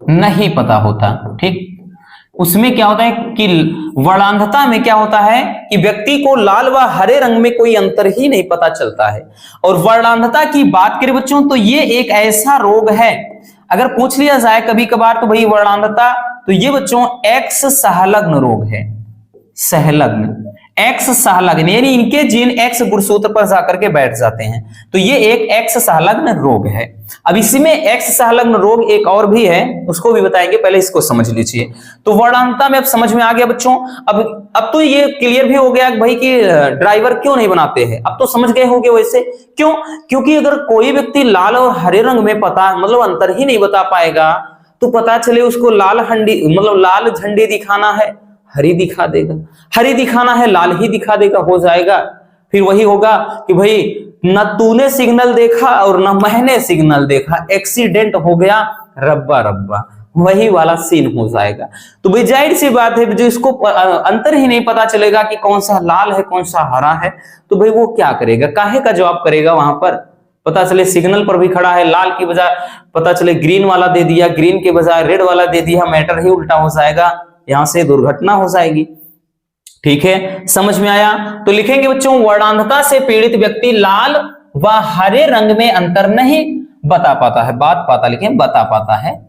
नहीं पता होता, ठीक। उसमें क्या होता है कि वर्णांधता में क्या होता है कि व्यक्ति को लाल व हरे रंग में कोई अंतर ही नहीं पता चलता है। और वर्णांधता की बात करें बच्चों तो ये एक ऐसा रोग है, अगर पूछ लिया जाए कभी कभार तो भाई वर्णांधता, तो ये बच्चों एक्स सहलग्न रोग है, सहलग्न, एक्स सहलग्न, यानी इनके जीन एक्स गुणसूत्र पर जाकर के बैठ जाते हैं, तो ये एक एक्स सहलग्न रोग है। अब इसी में एक्स सहलग्न रोग एक और भी है, उसको भी बताएंगे, पहले इसको समझ लीजिए। तो वर्णांधता में अब समझ में आ गया बच्चों। अब तो ये क्लियर भी हो गया भाई कि ड्राइवर क्यों नहीं बनाते हैं, अब तो समझ गए होंगे वैसे क्यों, क्योंकि अगर कोई व्यक्ति लाल और हरे रंग में पता मतलब अंतर ही नहीं बता पाएगा, तो पता चले उसको लाल हंडी मतलब लाल झंडी दिखाना है, हरी दिखा देगा, हरी दिखाना है, लाल ही दिखा देगा, हो जाएगा। फिर वही होगा कि भाई न तूने सिग्नल देखा और न मैंने सिग्नल देखा, एक्सीडेंट हो गया, रब्बा रब्बा, वही वाला सीन हो जाएगा। तो भाई जाहिर सी बात है, जो इसको अंतर ही नहीं पता चलेगा कि कौन सा लाल है कौन सा हरा है, तो भाई वो क्या करेगा, काहे का जवाब करेगा। वहां पर पता चले सिग्नल पर भी खड़ा है, लाल की बजाय पता चले ग्रीन वाला दे दिया, ग्रीन के बजाय रेड वाला दे दिया, मैटर ही उल्टा हो जाएगा, यहां से दुर्घटना हो जाएगी। ठीक है, समझ में आया। तो लिखेंगे बच्चों, वर्णांधता से पीड़ित व्यक्ति लाल व हरे रंग में अंतर नहीं बता पाता है, बात पाता लिखें, बता पाता है।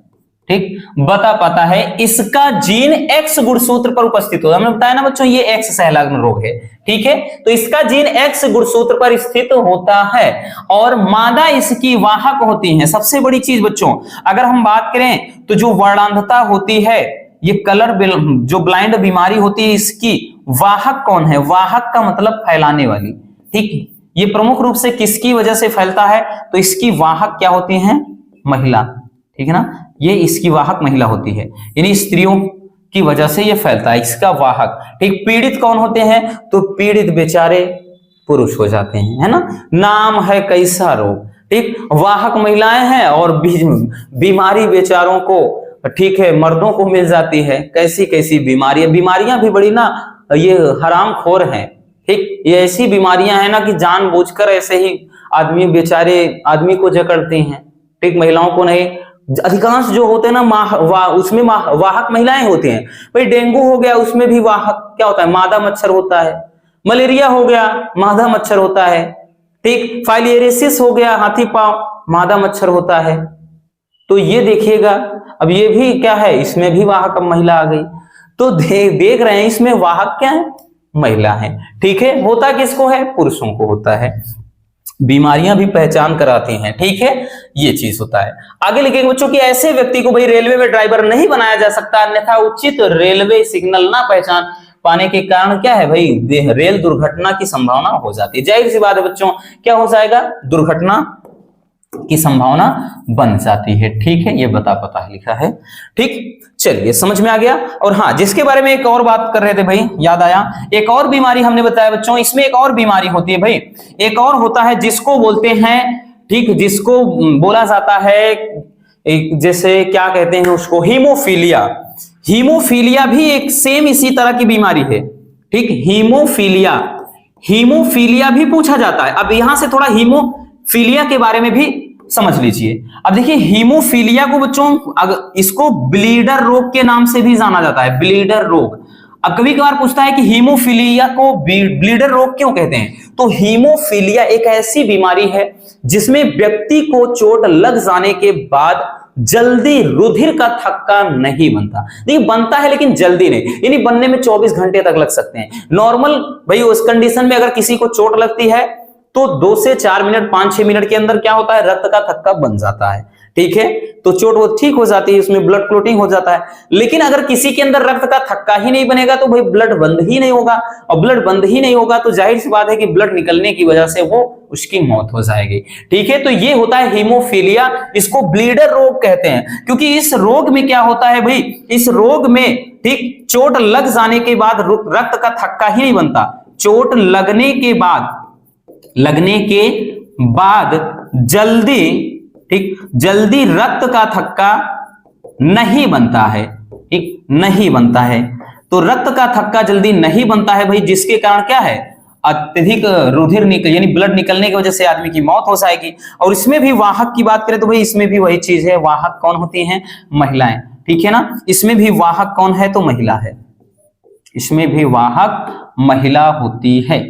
ठीक, बता पाता है, इसका जीन एक्स गुणसूत्र पर उपस्थित होता है। हमने बताया ना बच्चों, ये एक्स सहलग्न रोग है। ठीक है, तो इसका जीन एक्स गुणसूत्र पर स्थित होता है और मादा इसकी वाहक होती है। सबसे बड़ी चीज बच्चों, अगर हम बात करें तो जो वर्णांधता होती है, ये कलर जो ब्लाइंड बीमारी होती है, इसकी वाहक कौन है, वाहक का मतलब फैलाने वाली। ठीक, ये प्रमुख रूप से किसकी वजह से फैलता है, तो इसकी वाहक क्या होती है, महिला। ठीक है ना, ये इसकी वाहक महिला होती है, यानी स्त्रियों की वजह से ये फैलता है, इसका वाहक। ठीक, पीड़ित कौन होते हैं, तो पीड़ित बेचारे पुरुष हो जाते हैं, है ना। नाम है कैसा रोग। ठीक, वाहक महिलाएं हैं और बीमारी बेचारों को, ठीक है, मर्दों को मिल जाती है। कैसी कैसी बीमारियां भी बड़ी ना ये हरामखोर हैं। ठीक, ये ऐसी बीमारियां हैं ना कि जानबूझकर ऐसे ही आदमी बेचारे आदमी को जकड़ते हैं। ठीक, महिलाओं को नहीं, अधिकांश जो होते हैं ना उसमें वाहक महिलाएं होती हैं। भाई डेंगू हो गया, उसमें भी वाहक क्या होता है, मादा मच्छर होता है। मलेरिया हो गया, मादा मच्छर होता है। ठीक, फाइलियरिसिस हो गया, हाथी पांव, मादा मच्छर होता है। तो ये देखिएगा, अब ये भी क्या है, इसमें भी वाहक महिला आ गई। तो देख रहे हैं, इसमें वाहक क्या है, महिला है। ठीक है, होता किसको है, पुरुषों को होता है। बीमारियां भी पहचान कराती हैं। ठीक है, ये चीज होता है। आगे लिखेंगे बच्चों कि ऐसे व्यक्ति को भाई रेलवे में ड्राइवर नहीं बनाया जा सकता, अन्यथा उचित रेलवे सिग्नल ना पहचान पाने के कारण क्या है भाई, रेल दुर्घटना की संभावना हो जाती है। जाहिर सी बात है बच्चों, क्या हो जाएगा, दुर्घटना की संभावना बन जाती है। ठीक है, ये बता पता है लिखा है। ठीक, चलिए समझ में आ गया। और हाँ, जिसके बारे में एक और बात कर रहे थे भाई, याद आया, एक और बीमारी हमने बताया बच्चों, इसमें एक और बीमारी होती है भाई, एक और होता है जिसको बोलते हैं, ठीक, जिसको बोला जाता है एक, जैसे क्या कहते हैं उसको, हीमोफीलिया। हीमोफीलिया भी एक सेम इसी तरह की बीमारी है। ठीक, हीमोफीलिया भी पूछा जाता है। अब यहां से थोड़ा हीमोफीलिया के बारे में भी समझ लीजिए। अब देखिए, हीमोफीलिया को बच्चों इसको ब्लीडर रोग के नाम से भी जाना जाता है, ब्लीडर रोग। अब कभी कभार पूछता है कि हीमोफीलिया को ब्लीडर रोग क्यों कहते हैं, तो हीमोफीलिया एक ऐसी बीमारी है जिसमें व्यक्ति को चोट लग जाने के बाद जल्दी रुधिर का थक्का नहीं बनता। देखिए, बनता है लेकिन जल्दी नहीं, यानी बनने में 24 घंटे तक लग सकते हैं। नॉर्मल भाई उस कंडीशन में अगर किसी को चोट लगती है तो 2 से 4 मिनट, 5-6 मिनट के अंदर क्या होता है, रक्त का थक्का बन जाता है। ठीक है, तो चोट वो ठीक हो जाती है, उसमें ब्लड क्लोटिंग हो जाता है। लेकिन अगर किसी के अंदर रक्त का थक्का ही नहीं बनेगा तो भाई ब्लड बंद ही नहीं होगा, और ब्लड बंद ही नहीं होगा तो जाहिर सी बात है कि ब्लड निकलने की वजह से वो उसकी मौत हो जाएगी। ठीक है, तो ये होता है हीमोफीलिया, इसको ब्लीडर रोग कहते हैं। क्योंकि इस रोग में क्या होता है भाई, इस रोग में ठीक चोट लग जाने के बाद रक्त का थक्का ही नहीं बनता, चोट लगने के बाद जल्दी, ठीक, जल्दी रक्त का थक्का नहीं बनता है। ठीक, नहीं बनता है, तो रक्त का थक्का जल्दी नहीं बनता है भाई, जिसके कारण क्या है, अत्यधिक रुधिर यानी ब्लड निकलने की वजह से आदमी की मौत हो जाएगी। और इसमें भी वाहक की बात करें तो भाई इसमें भी वही चीज है, वाहक कौन होती हैं, महिलाएं। ठीक है ना, इसमें भी वाहक कौन है, तो महिला है, इसमें भी वाहक महिला होती है।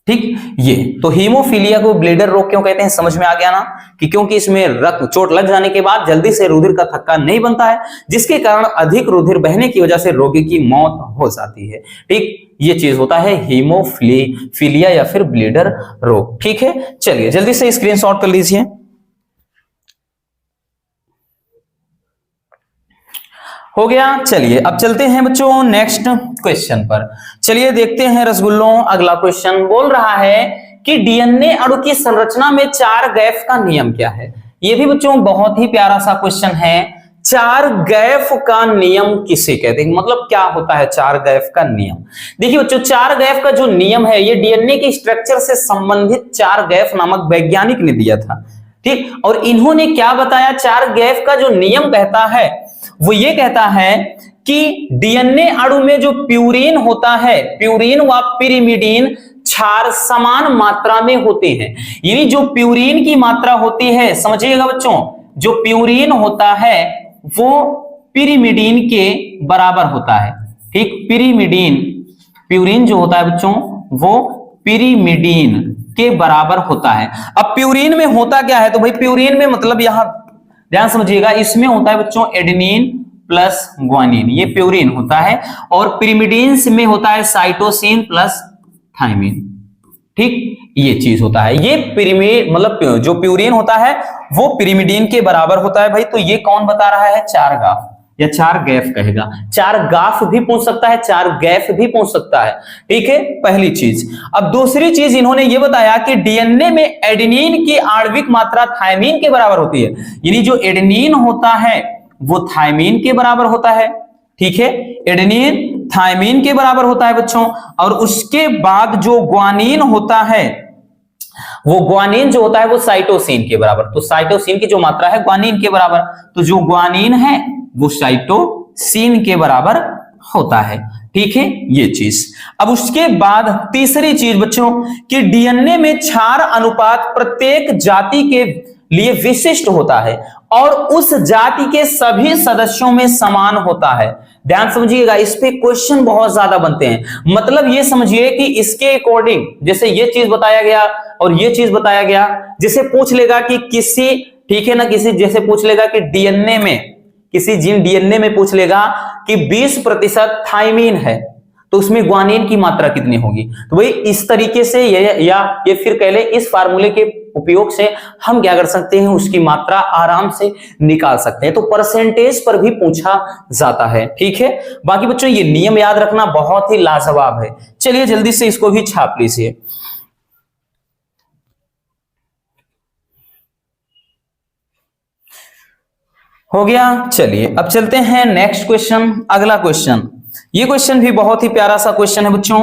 ठीक, ये तो हीमोफीलिया को ब्लीडर रोग क्यों कहते हैं, समझ में आ गया ना, कि क्योंकि इसमें रक्त चोट लग जाने के बाद जल्दी से रुधिर का थक्का नहीं बनता है, जिसके कारण अधिक रुधिर बहने की वजह से रोगी की मौत हो जाती है। ठीक, ये चीज होता है हीमोफीलिया या फिर ब्लीडर रोग। ठीक है, चलिए जल्दी से स्क्रीनशॉट कर लीजिए। हो गया, चलिए अब चलते हैं बच्चों नेक्स्ट क्वेश्चन पर। चलिए देखते हैं रसगुल्लों, अगला क्वेश्चन बोल रहा है कि डीएनए अणु की संरचना में 4 गैप का नियम क्या है। ये भी बच्चों बहुत ही प्यारा सा क्वेश्चन है। 4 गैप का नियम किसे कहते हैं, मतलब क्या होता है 4 गैप का नियम। देखिए बच्चों, 4 गैप का जो नियम है ये डीएनए के स्ट्रक्चर से संबंधित 4 गैप नामक वैज्ञानिक ने दिया था। ठीक। और इन्होंने क्या बताया, चार गैफ का जो नियम कहता है वो ये कहता है कि डीएनए अणु में जो प्यूरिन होता है, प्यूरिन व पिरिमिडीन क्षार समान मात्रा में होते हैं। यानी जो प्यूरिन की मात्रा होती है, समझिएगा बच्चों, जो प्यूरिन होता है वो पिरिमिडीन के बराबर होता है। ठीक, पिरिमिडीन, प्यूरिन जो होता है बच्चों वो पिरिमिडीन के बराबर होता है। अब प्यूरिन में होता क्या है, तो भाई प्यूरिन में मतलब यहां ध्यान समझिएगा, इसमें होता है बच्चों एडेनिन प्लस ग्वानिन, ये प्यूरिन होता है। और पिरिमिडीन में होता है साइटोसिन प्लस थाइमिन। ठीक, ये चीज होता है। ये पिरिमिड मतलब जो प्यूरिन होता है वो पिरिमिडीन के बराबर होता है भाई। तो ये कौन बता रहा है, चार गाफ या चार गैफ कहेगा। चार गाफ भी पूछ सकता है, चार गैफ भी पूछ सकता है। ठीक है, पहली चीज। अब दूसरी चीज इन्होंने ये बताया कि डीएनए में एडेनिन की आणविक मात्रा थायमीन के बराबर होती है। यानी जो एडेनिन होता है वो थायमीन के बराबर होता है। ठीक है, एडेनिन थायमीन के बराबर होता है बच्चों। और उसके बाद जो ग्वानिन होता है, वो ग्वानिन जो होता है वो साइटोसिन के बराबर। तो साइटोसिन की जो मात्रा है ग्वानिन के बराबर, तो जो ग्वानिन है वो साइटोसिन के बराबर होता है। ठीक है, ये चीज। अब उसके बाद तीसरी चीज बच्चों कि डीएनए में क्षार अनुपात प्रत्येक जाति के लिए विशिष्ट होता है और उस जाति के सभी सदस्यों में समान होता है। ध्यान समझिएगा, इस पे क्वेश्चन बहुत ज्यादा बनते हैं। मतलब ये समझिए कि इसके अकॉर्डिंग जैसे ये चीज बताया गया और ये चीज बताया गया, जैसे पूछ लेगा कि किसी, ठीक है ना, किसी जैसे पूछ लेगा कि डीएनए में, किसी जीन डीएनए में पूछ लेगा कि 20% थायमीन है तो उसमें ग्वानिन की मात्रा कितनी होगी। तो भाई इस तरीके से ये फिर कह ले इस फार्मूले के उपयोग से हम क्या कर सकते हैं, उसकी मात्रा आराम से निकाल सकते हैं। तो परसेंटेज पर भी पूछा जाता है। ठीक है, बाकी बच्चों ये नियम याद रखना बहुत ही लाजवाब है। चलिए जल्दी से इसको भी छाप लीजिए। हो गया। चलिए अब चलते हैं नेक्स्ट क्वेश्चन, अगला क्वेश्चन। ये क्वेश्चन भी बहुत ही प्यारा सा क्वेश्चन है बच्चों।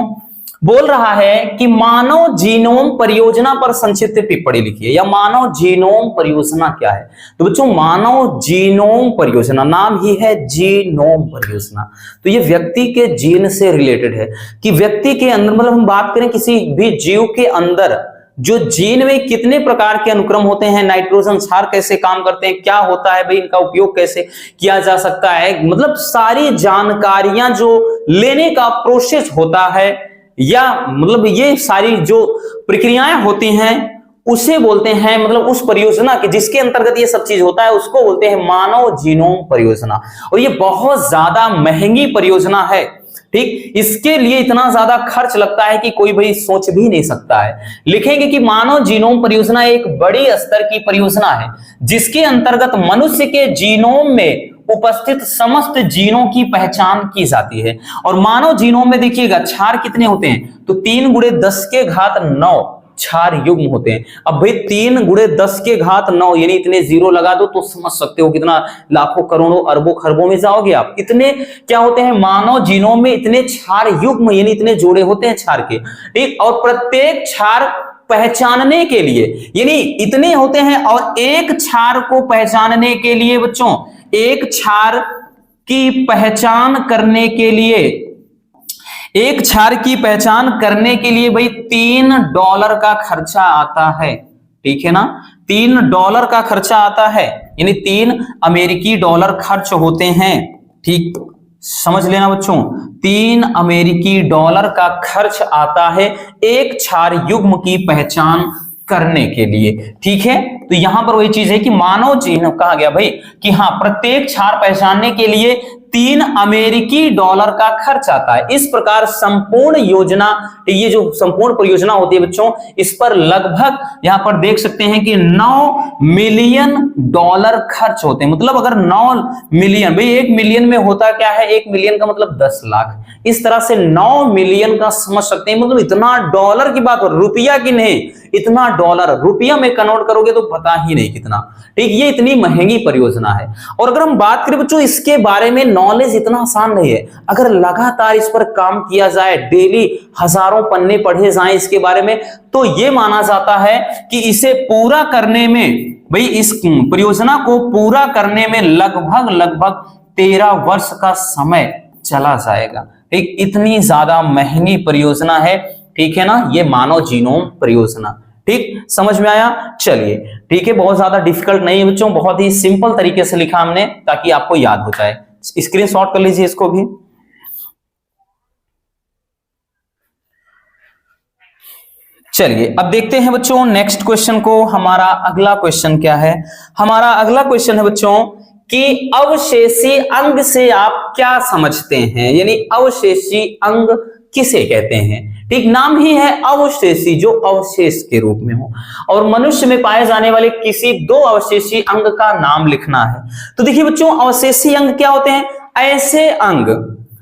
बोल रहा है कि मानव जीनोम परियोजना पर संक्षिप्त टिप्पणी लिखिए, या मानव जीनोम परियोजना क्या है। तो बच्चों मानव जीनोम परियोजना, नाम ही है जीनोम परियोजना। तो ये व्यक्ति के जीन से रिलेटेड है कि व्यक्ति के अंदर, मतलब हम बात करें किसी भी जीव के अंदर जो जीन में कितने प्रकार के अनुक्रम होते हैं, नाइट्रोजन क्षार कैसे काम करते हैं, क्या होता है भाई, इनका उपयोग कैसे किया जा सकता है, मतलब सारी जानकारियां जो लेने का प्रोसेस होता है, या मतलब ये सारी जो प्रक्रियाएं होती हैं उसे बोलते हैं, मतलब उस परियोजना के जिसके अंतर्गत ये सब चीज होता है उसको बोलते हैं मानव जीनोम परियोजना। और ये बहुत ज्यादा महंगी परियोजना है। ठीक, इसके लिए इतना ज्यादा खर्च लगता है कि कोई भाई सोच भी नहीं सकता है। लिखेंगे कि मानव जीनोम परियोजना एक बड़ी स्तर की परियोजना है जिसके अंतर्गत मनुष्य के जीनोम में उपस्थित समस्त जीनों की पहचान की जाती है। और मानव जीनोम में देखिएगा क्षार कितने होते हैं, तो 3 × 10⁹ क्षार युग्म होते हैं। अब भाई 3 × 10⁹ यानी इतने जीरो लगा दो तो समझ सकते हो कितना लाखों करोड़ों अरबों खरबों में जाओगे आप। इतने क्या होते हैं मानव जीनोम में, इतने क्षार युग्म यानी इतने जोड़े होते हैं क्षार के। ठीक, और प्रत्येक क्षार पहचानने के लिए यानी इतने होते हैं, और एक क्षार को पहचानने के लिए बच्चों, एक क्षार की पहचान करने के लिए, एक क्षार की पहचान करने के लिए भाई $3 का खर्चा आता है। ठीक है ना, $3 का खर्चा आता है, यानी 3 अमेरिकी डॉलर खर्च होते हैं। ठीक, समझ लेना बच्चों, 3 अमेरिकी डॉलर का खर्च आता है एक क्षार युग्म की पहचान करने के लिए। ठीक है, तो यहां पर वही चीज है कि मानव जीन कहा गया भाई कि हाँ प्रत्येक क्षार पहचानने के लिए 3 अमेरिकी डॉलर का खर्च आता है। इस प्रकार संपूर्ण योजना, ये जो संपूर्ण परियोजना होती है बच्चों, इस पर लगभग यहां पर देख सकते हैं कि $9 मिलियन खर्च होते हैं। मतलब अगर 9 मिलियन, भाई 1 मिलियन में होता क्या है, 1 मिलियन का मतलब 10 लाख, इस तरह से 9 मिलियन का समझ सकते हैं। मतलब इतना डॉलर की बात हो, रुपया की नहीं, इतना डॉलर रुपया में कन्वर्ट करोगे तो पता ही नहीं कितना। ठीक, ये इतनी महंगी परियोजना है। और अगर हम बात करें बच्चों इसके बारे में, नॉलेज इतना आसान नहीं है। अगर लगातार इस पर काम किया जाए, डेली हजारों पन्ने पढ़े जाएं इसके बारे में, तो यह माना जाता है कि इसे पूरा करने में भाई इस परियोजना को पूरा करने में लगभग 13 वर्ष का समय चला जाएगा। ठीक, इतनी ज्यादा महंगी परियोजना है, ठीक है ना, ये मानव जीनोम परियोजना। ठीक, समझ में आया? चलिए ठीक है, बहुत ज्यादा डिफिकल्ट नहीं है बच्चों, बहुत ही सिंपल तरीके से लिखा हमने ताकि आपको याद हो जाए। स्क्रीनशॉट कर लीजिए इसको भी। चलिए अब देखते हैं बच्चों नेक्स्ट क्वेश्चन को। हमारा अगला क्वेश्चन क्या है? हमारा अगला क्वेश्चन है बच्चों कि अवशेषी अंग से आप क्या समझते हैं, यानी अवशेषी अंग किसे कहते हैं? ठीक, नाम ही है अवशेषी, जो अवशेष के रूप में हो, और मनुष्य में पाए जाने वाले किसी 2 अवशेषी अंग का नाम लिखना है। तो देखिए बच्चों, अवशेषी अंग क्या होते हैं? ऐसे अंग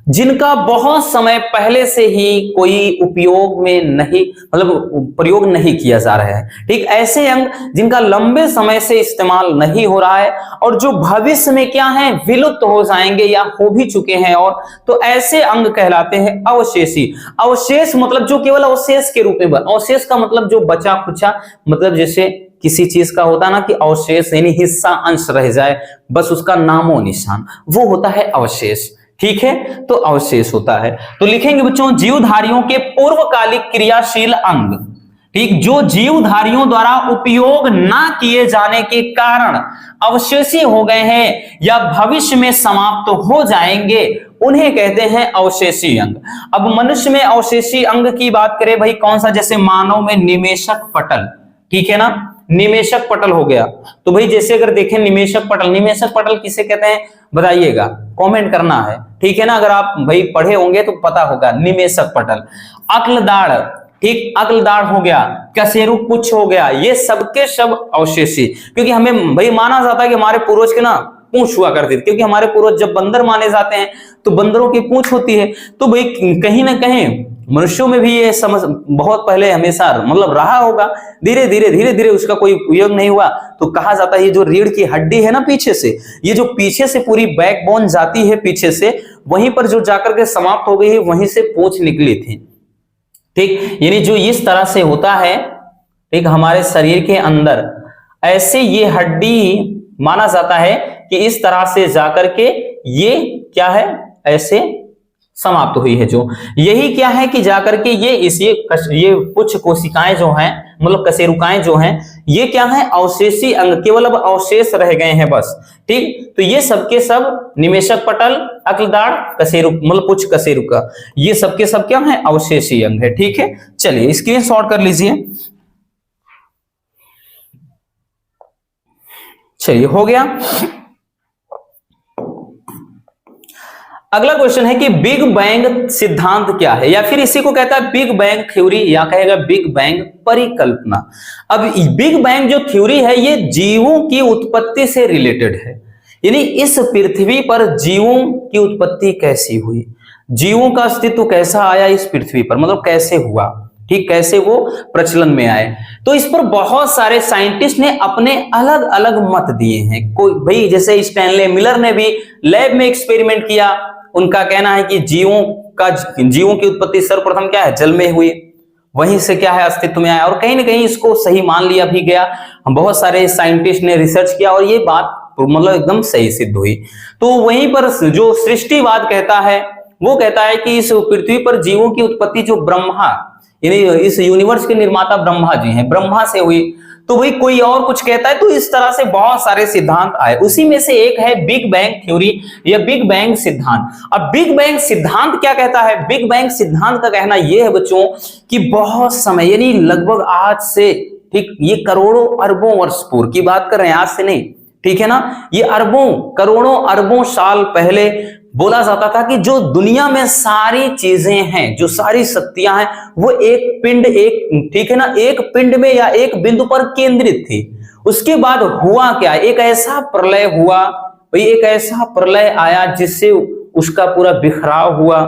जिनका बहुत समय पहले से ही कोई उपयोग में नहीं, मतलब प्रयोग नहीं किया जा रहा है। ठीक, ऐसे अंग जिनका लंबे समय से इस्तेमाल नहीं हो रहा है और जो भविष्य में क्या है, विलुप्त हो जाएंगे या हो भी चुके हैं, और तो ऐसे अंग कहलाते हैं अवशेषी। अवशेष मतलब जो केवल अवशेष के रूप में, अवशेष का मतलब जो बचा खुचा, मतलब जैसे किसी चीज का होता ना कि अवशेष यानी हिस्सा, अंश रह जाए, बस उसका नामो निशान, वो होता है अवशेष। ठीक है, तो अवशेष होता है। तो लिखेंगे बच्चों जीवधारियों के पूर्वकालिक क्रियाशील अंग। ठीक, जो जीवधारियों द्वारा उपयोग ना किए जाने के कारण अवशेषी हो गए हैं या भविष्य में समाप्त हो जाएंगे, उन्हें कहते हैं अवशेषी अंग। अब मनुष्य में अवशेषी अंग की बात करें भाई, कौन सा? जैसे मानव में निमेशक पटल, ठीक है ना, निमेशक पटल हो गया। तो भाई जैसे अगर देखें निमेशक पटल किसे कहते हैं बताइएगा, कमेंट करना है, ठीक है ना। अगर आप भाई पढ़े होंगे तो पता होगा, निमेशक पटल। अक्लदाड़, ठीक, अक्लदाड़ हो गया, कशेरु पुच्छ हो गया, ये सबके सब अवशेषी, क्योंकि हमें भाई माना जाता है कि हमारे पूर्वज के ना पूंछ हुआ करती थी, क्योंकि हमारे पूर्वज जब बंदर माने जाते हैं तो बंदरों की पूंछ होती है। तो भाई कहीं ना कहीं मनुष्यों में भी ये समझ बहुत पहले हमेशा मतलब रहा होगा, धीरे धीरे उसका कोई उपयोग नहीं हुआ। तो कहा जाता है ये जो रीढ़ की हड्डी है ना पीछे से, ये जो पीछे से पूरी बैकबोन जाती है पीछे से, वहीं पर जो जाकर के समाप्त हो गई है, वहीं से पूंछ निकली थी। ठीक, यानी जो इस तरह से होता है, ठीक, हमारे शरीर के अंदर ऐसे ये हड्डी माना जाता है कि इस तरह से जाकर के ये क्या है, ऐसे समाप्त हुई है। जो यही क्या है कि जाकर के ये कुछ कोशिकाएं जो हैं, मतलब कशेरुकाएं जो हैं, ये क्या है, अवशेषी अंग, केवल अब अवशेष रह गए हैं बस। ठीक, तो ये सबके सब निमेशक पटल, अक्लदाड़, कशेरु मतलब पुच्छ कशेरुका, ये सबके सब क्या है, अवशेषी अंग है। ठीक है, चलिए स्क्रीनशॉट कर लीजिए। चलिए हो गया। अगला क्वेश्चन है कि बिग बैंग सिद्धांत क्या है, या फिर इसी को कहता है बिग बैंग थ्योरी, या कहेगा बिग बैंग परिकल्पना। अब बिग बैंग जो थ्योरी है ये जीवों की उत्पत्ति से रिलेटेड है, यानी इस पृथ्वी पर जीवों की उत्पत्ति कैसी हुई, जीवों का अस्तित्व कैसा आया इस पृथ्वी पर, मतलब कैसे हुआ, ठीक, कैसे वो प्रचलन में आए। तो इस पर बहुत सारे साइंटिस्ट ने अपने अलग अलग मत दिए हैं। कोई भाई जैसे स्टैनले मिलर ने भी लैब में एक्सपेरिमेंट किया, उनका कहना है कि जीवों की उत्पत्ति सर्वप्रथम क्या है, जल में हुई, वहीं से क्या है अस्तित्व में आया, और कहीं ना कहीं इसको सही मान लिया भी गया। बहुत सारे साइंटिस्ट ने रिसर्च किया और ये बात मतलब एकदम सही सिद्ध हुई। तो वहीं पर जो सृष्टिवाद कहता है, वो कहता है कि इस पृथ्वी पर जीवों की उत्पत्ति जो ब्रह्मा, यानी इस यूनिवर्स के निर्माता ब्रह्मा जी हैं, ब्रह्मा से हुई। तो वही कोई और कुछ कहता है। तो इस तरह से बहुत सारे सिद्धांत आए, उसी में से एक है बिग बैंग थ्योरी या बिग बैंग सिद्धांत। अब बिग बैंग सिद्धांत क्या कहता है? बिग बैंग सिद्धांत का कहना यह है बच्चों कि बहुत समय, यानी लगभग आज से, ठीक, ये करोड़ों अरबों वर्ष पूर्व की बात कर रहे हैं, आज से नहीं, ठीक है ना, ये अरबों करोड़ों अरबों साल पहले बोला जाता था कि जो दुनिया में सारी चीजें हैं, जो सारी शक्तियां हैं, वो एक पिंड, एक, ठीक है ना, एक पिंड में या एक बिंदु पर केंद्रित थी। उसके बाद हुआ क्या, एक ऐसा प्रलय हुआ, एक ऐसा प्रलय आया जिससे उसका पूरा बिखराव हुआ,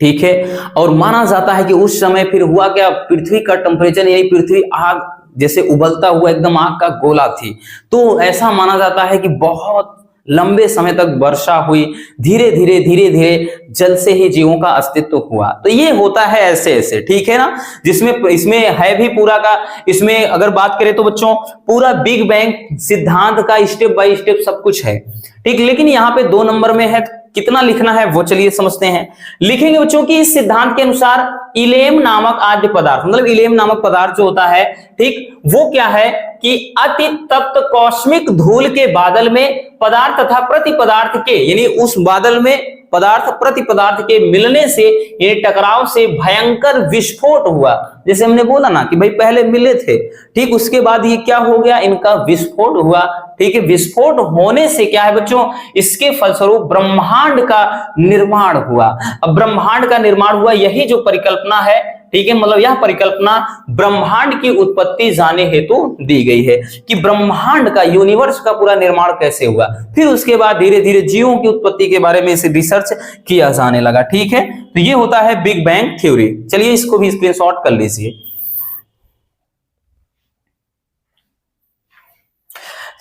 ठीक है। और माना जाता है कि उस समय फिर हुआ क्या, पृथ्वी का टेम्परेचर, यानी पृथ्वी आग जैसे उबलता हुआ एकदम आग का गोला थी। तो ऐसा माना जाता है कि बहुत लंबे समय तक वर्षा हुई, धीरे धीरे जल से ही जीवों का अस्तित्व हुआ। तो ये होता है ऐसे ऐसे, ठीक है ना, जिसमें इसमें है भी पूरा का, इसमें अगर बात करें तो बच्चों पूरा बिग बैंग सिद्धांत का स्टेप बाय स्टेप सब कुछ है, ठीक। लेकिन यहाँ पे 2 नंबर में है, कितना लिखना है वो चलिए समझते हैं। लिखेंगे बच्चों की इस सिद्धांत के अनुसार इलेम नामक आद्य पदार्थ, मतलब इलेम नामक पदार्थ जो होता है, ठीक, वो क्या है कि अति तप्त कॉस्मिक धूल के बादल में पदार्थ तथा प्रति पदार्थ के, यानी उस बादल में पदार्थ प्रति पदार्थ के मिलने से, यानी टकराव से भयंकर विस्फोट हुआ। जैसे हमने बोला ना कि भाई पहले मिले थे, ठीक, उसके बाद ये क्या हो गया, इनका विस्फोट हुआ, ठीक है। विस्फोट होने से क्या है बच्चों, इसके फलस्वरूप ब्रह्मांड का निर्माण हुआ। अब ब्रह्मांड का निर्माण हुआ, यही जो परिकल्पना है, ठीक है, मतलब यह परिकल्पना ब्रह्मांड की उत्पत्ति जाने हेतु दी गई है कि ब्रह्मांड का, यूनिवर्स का पूरा निर्माण कैसे हुआ। फिर उसके बाद धीरे धीरे जीवों की उत्पत्ति के बारे में इसे रिसर्च किया जाने लगा, ठीक है। तो ये होता है बिग बैंग थ्योरी। चलिए इसको भी स्क्रीनशॉट कर लीजिए।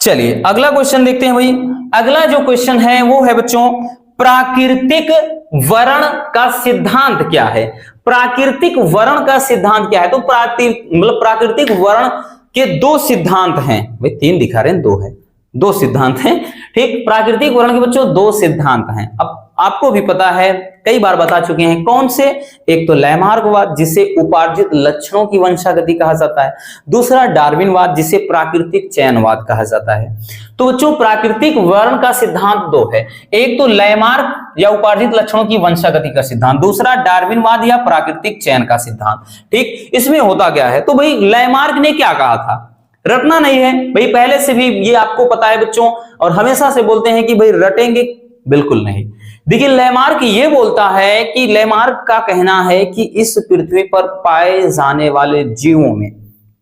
चलिए अगला क्वेश्चन देखते हैं भाई। अगला जो क्वेश्चन है वो है बच्चों, प्राकृतिक वर्ण का सिद्धांत क्या है। प्राकृतिक वर्ण का सिद्धांत क्या है, तो प्राकृतिक वर्ण के 2 सिद्धांत हैं भाई, 3 दिखा रहे हैं, 2 है, 2 सिद्धांत हैं, ठीक। प्राकृतिक वर्ण के बच्चों 2 सिद्धांत हैं। अब आपको भी पता है, कई बार बता चुके हैं, कौन से, एक तो लैमार्कवाद जिसे उपार्जित लक्षणों की वंशागति कहा जाता है, दूसरा डार्विनवाद जिसे प्राकृतिक चयनवाद कहा जाता है। तो बच्चों प्राकृतिक वर्ण का सिद्धांत 2 है, एक तो लैमार्क या उपार्जित लक्षणों की वंशागति का सिद्धांत, दूसरा डार्विनवाद या प्राकृतिक चयन का सिद्धांत, ठीक। इसमें होता क्या है, तो भाई लैमार्क ने क्या कहा था, रटना नहीं है भाई, पहले से भी ये आपको पता है बच्चों, और हमेशा से बोलते हैं कि भाई रटेंगे, बिल्कुल नहीं। देखिए लैमार्क ये बोलता है कि, लैमार्क का कहना है कि इस पृथ्वी पर पाए जाने वाले जीवों में,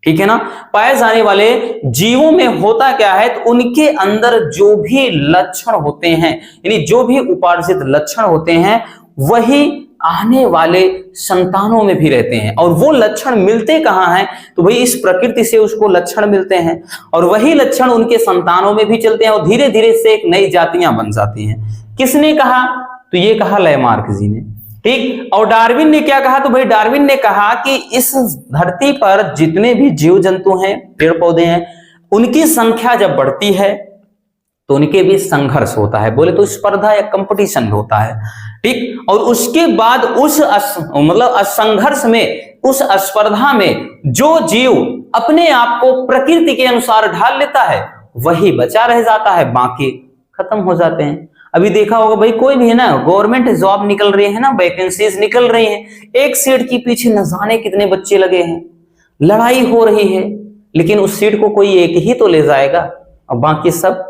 ठीक है ना, पाए जाने वाले जीवों में होता क्या है, तो उनके अंदर जो भी लक्षण होते हैं, यानी जो भी उपार्जित लक्षण होते हैं, वही आने वाले संतानों में भी रहते हैं। और वो लक्षण मिलते कहां हैं, तो भाई इस प्रकृति से उसको लक्षण मिलते हैं, और वही लक्षण उनके संतानों में भी चलते हैं, और धीरे धीरे से एक नई जातियां बन जाती हैं। किसने कहा, तो ये कहा लैमार्क जी ने, ठीक। और डार्विन ने क्या कहा, तो भाई डार्विन ने कहा कि इस धरती पर जितने भी जीव जंतु हैं, पेड़ पौधे हैं, उनकी संख्या जब बढ़ती है तो उनके बीच संघर्ष होता है, बोले तो स्पर्धा या कंपटीशन होता है, ठीक। और उसके बाद उस संघर्ष में, उस स्पर्धा में जो जीव अपने आप को प्रकृति के अनुसार ढाल लेता है वही बचा रह जाता है, बाकी खत्म हो जाते हैं। अभी देखा होगा भाई, कोई भी है ना, गवर्नमेंट जॉब निकल रही है ना, वैकेंसीज निकल रही हैं, एक सीट के पीछे न जाने कितने बच्चे लगे हैं, लड़ाई हो रही है, लेकिन उस सीट को कोई एक ही तो ले जाएगा और बाकी सब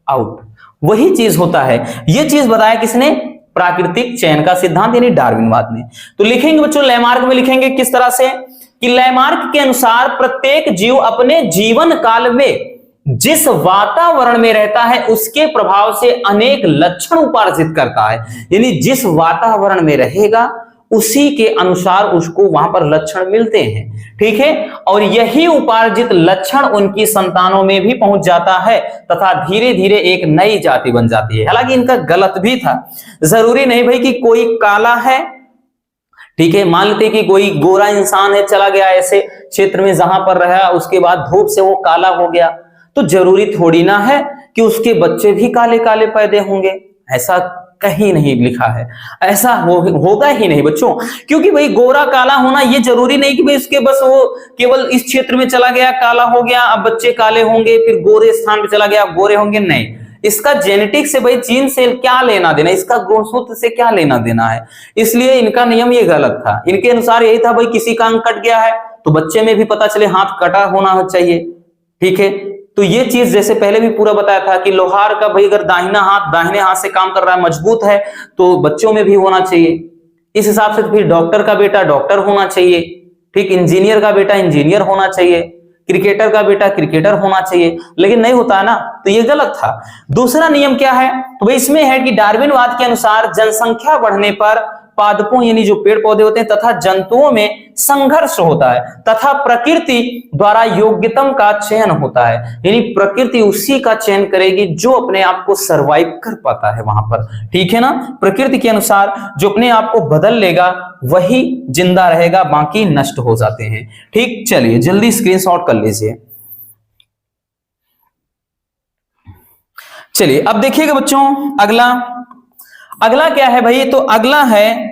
आउट। वही चीज होता है, ये चीज बताया किसने, प्राकृतिक चयन का सिद्धांत यानी डार्विनवाद ने। तो लिखेंगे बच्चों, लैमार्क में लिखेंगे किस तरह से, कि लैमार्क के अनुसार प्रत्येक जीव अपने जीवन काल में जिस वातावरण में रहता है उसके प्रभाव से अनेक लक्षण उपार्जित करता है, यानी जिस वातावरण में रहेगा उसी के अनुसार उसको वहां पर लक्षण मिलते हैं, ठीक है। और यही उपार्जित लक्षण उनकी संतानों में भी पहुंच जाता है तथा धीरे धीरे एक नई जाति बन जाती है। हालांकि इनका गलत भी था, जरूरी नहीं भाई कि कोई काला है, ठीक है, मान लेते कि कोई गोरा इंसान है, चला गया ऐसे क्षेत्र में जहां पर रहा, उसके बाद धूप से वो काला हो गया, तो जरूरी थोड़ी ना है कि उसके बच्चे भी काले काले पैदा होंगे, ऐसा कहीं नहीं लिखा है, ऐसा होगा ही नहीं बच्चों। क्योंकि भाई गोरा काला होना ये जरूरी नहीं कि भाई उसके बस वो केवल इस क्षेत्र में चला गया काला हो गया, अब बच्चे काले होंगे, फिर गोरे स्थान पे चला गया गोरे होंगे, नहीं। इसका जेनेटिक से भाई जीन से क्या लेना देना, इसका गुणसूत्र से क्या लेना देना है, इसलिए इनका नियम ये गलत था। इनके अनुसार यही था भाई किसी का अंग कट गया है तो बच्चे में भी पता चले हाथ कटा होना चाहिए, ठीक है। तो ये चीज जैसे पहले भी पूरा बताया था कि लोहार का भाई अगर दाहिने हाथ से काम कर रहा है, मजबूत है, तो बच्चों में भी होना चाहिए। इस हिसाब से फिर डॉक्टर का बेटा डॉक्टर होना चाहिए, ठीक, इंजीनियर का बेटा इंजीनियर होना चाहिए, क्रिकेटर का बेटा क्रिकेटर होना चाहिए, लेकिन नहीं होता है ना, तो ये गलत था। दूसरा नियम क्या है, तो भाई इसमें है कि डार्विनवाद के अनुसार जनसंख्या बढ़ने पर पादपों यानी जो पेड़ पौधे होते हैं तथा जंतुओं में संघर्ष होता है तथा प्रकृति द्वारा योग्यतम का चयन होता है, यानी प्रकृति उसी का चयन करेगी जो अपने आप को सरवाइव कर पाता है वहां पर, ठीक है ना। प्रकृति के अनुसार जो अपने आप को बदल लेगा वही जिंदा रहेगा, बाकी नष्ट हो जाते हैं, ठीक। चलिए जल्दी स्क्रीनशॉट कर लीजिए। चलिए अब देखिएगा बच्चों अगला क्या है भाई, तो अगला है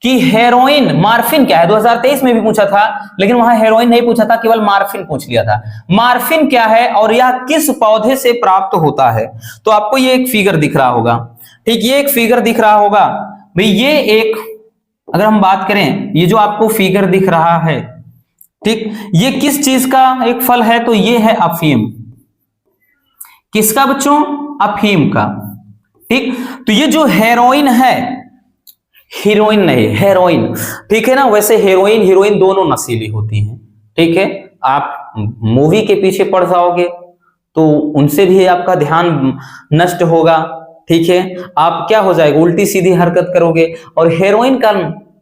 कि हेरोइन मार्फिन क्या है। 2023 में भी पूछा था लेकिन वहां हेरोइन नहीं पूछा था, केवल मार्फिन पूछ लिया था। मार्फिन क्या है और यह किस पौधे से प्राप्त होता है, तो आपको ये एक फिगर दिख रहा होगा, ठीक। ये एक फिगर दिख रहा होगा भाई, ये एक अगर हम बात करें, ये जो आपको फिगर दिख रहा है, ठीक, ये किस चीज का एक फल है, तो ये है अफीम। किसका बच्चों, अफीम का, ठीक। तो ये जो हेरोइन है, हीरोइन नहीं हेरोइन, ठीक है ना। वैसे हेरोइन हीरोइन दोनों नशीली होती हैं, ठीक है। आप मूवी के पीछे पड़ जाओगे तो उनसे भी आपका ध्यान नष्ट होगा, ठीक है। आप क्या हो जाएगा, उल्टी सीधी हरकत करोगे और हेरोइन का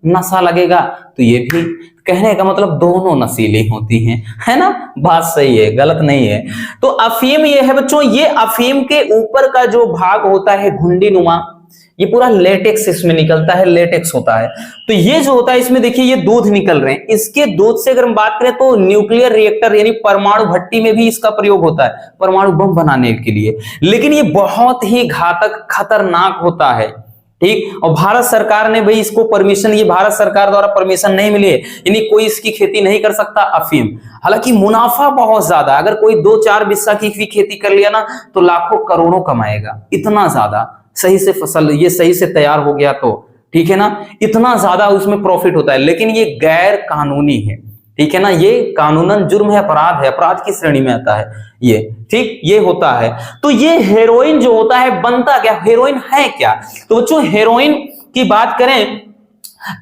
नशा लगेगा, तो ये भी कहने का मतलब दोनों नशीली होती हैं, है ना। बात सही है, गलत नहीं है। तो अफीम ये है बच्चों, ये अफीम के ऊपर का जो भाग होता है घुंडी नुमा, ये पूरा लेटेक्स इसमें निकलता है, लेटेक्स होता है। तो ये जो होता है इसमें देखिए ये दूध निकल रहे हैं, इसके दूध से अगर हम बात करें तो न्यूक्लियर रिएक्टर यानी परमाणु भट्टी में भी इसका प्रयोग होता है, परमाणु बम बनाने के लिए। लेकिन ये बहुत ही घातक खतरनाक होता है, ठीक। और भारत सरकार ने भाई इसको परमिशन, ये भारत सरकार द्वारा परमिशन नहीं मिली है, यानी कोई इसकी खेती नहीं कर सकता अफीम। हालांकि मुनाफा बहुत ज्यादा, अगर कोई 2-4 बिस्सा की भी खेती कर लिया ना तो लाखों करोड़ों कमाएगा, इतना ज्यादा सही से फसल ये सही से तैयार हो गया तो, ठीक है ना, इतना ज्यादा उसमें प्रॉफिट होता है। लेकिन ये गैर कानूनी है, ठीक है ना, ये कानूनन जुर्म है, अपराध है, अपराध की श्रेणी में आता है ये, ठीक। ये होता है। तो ये हेरोइन जो होता है बनता क्या, हेरोइन है क्या, तो बच्चों हेरोइन की बात करें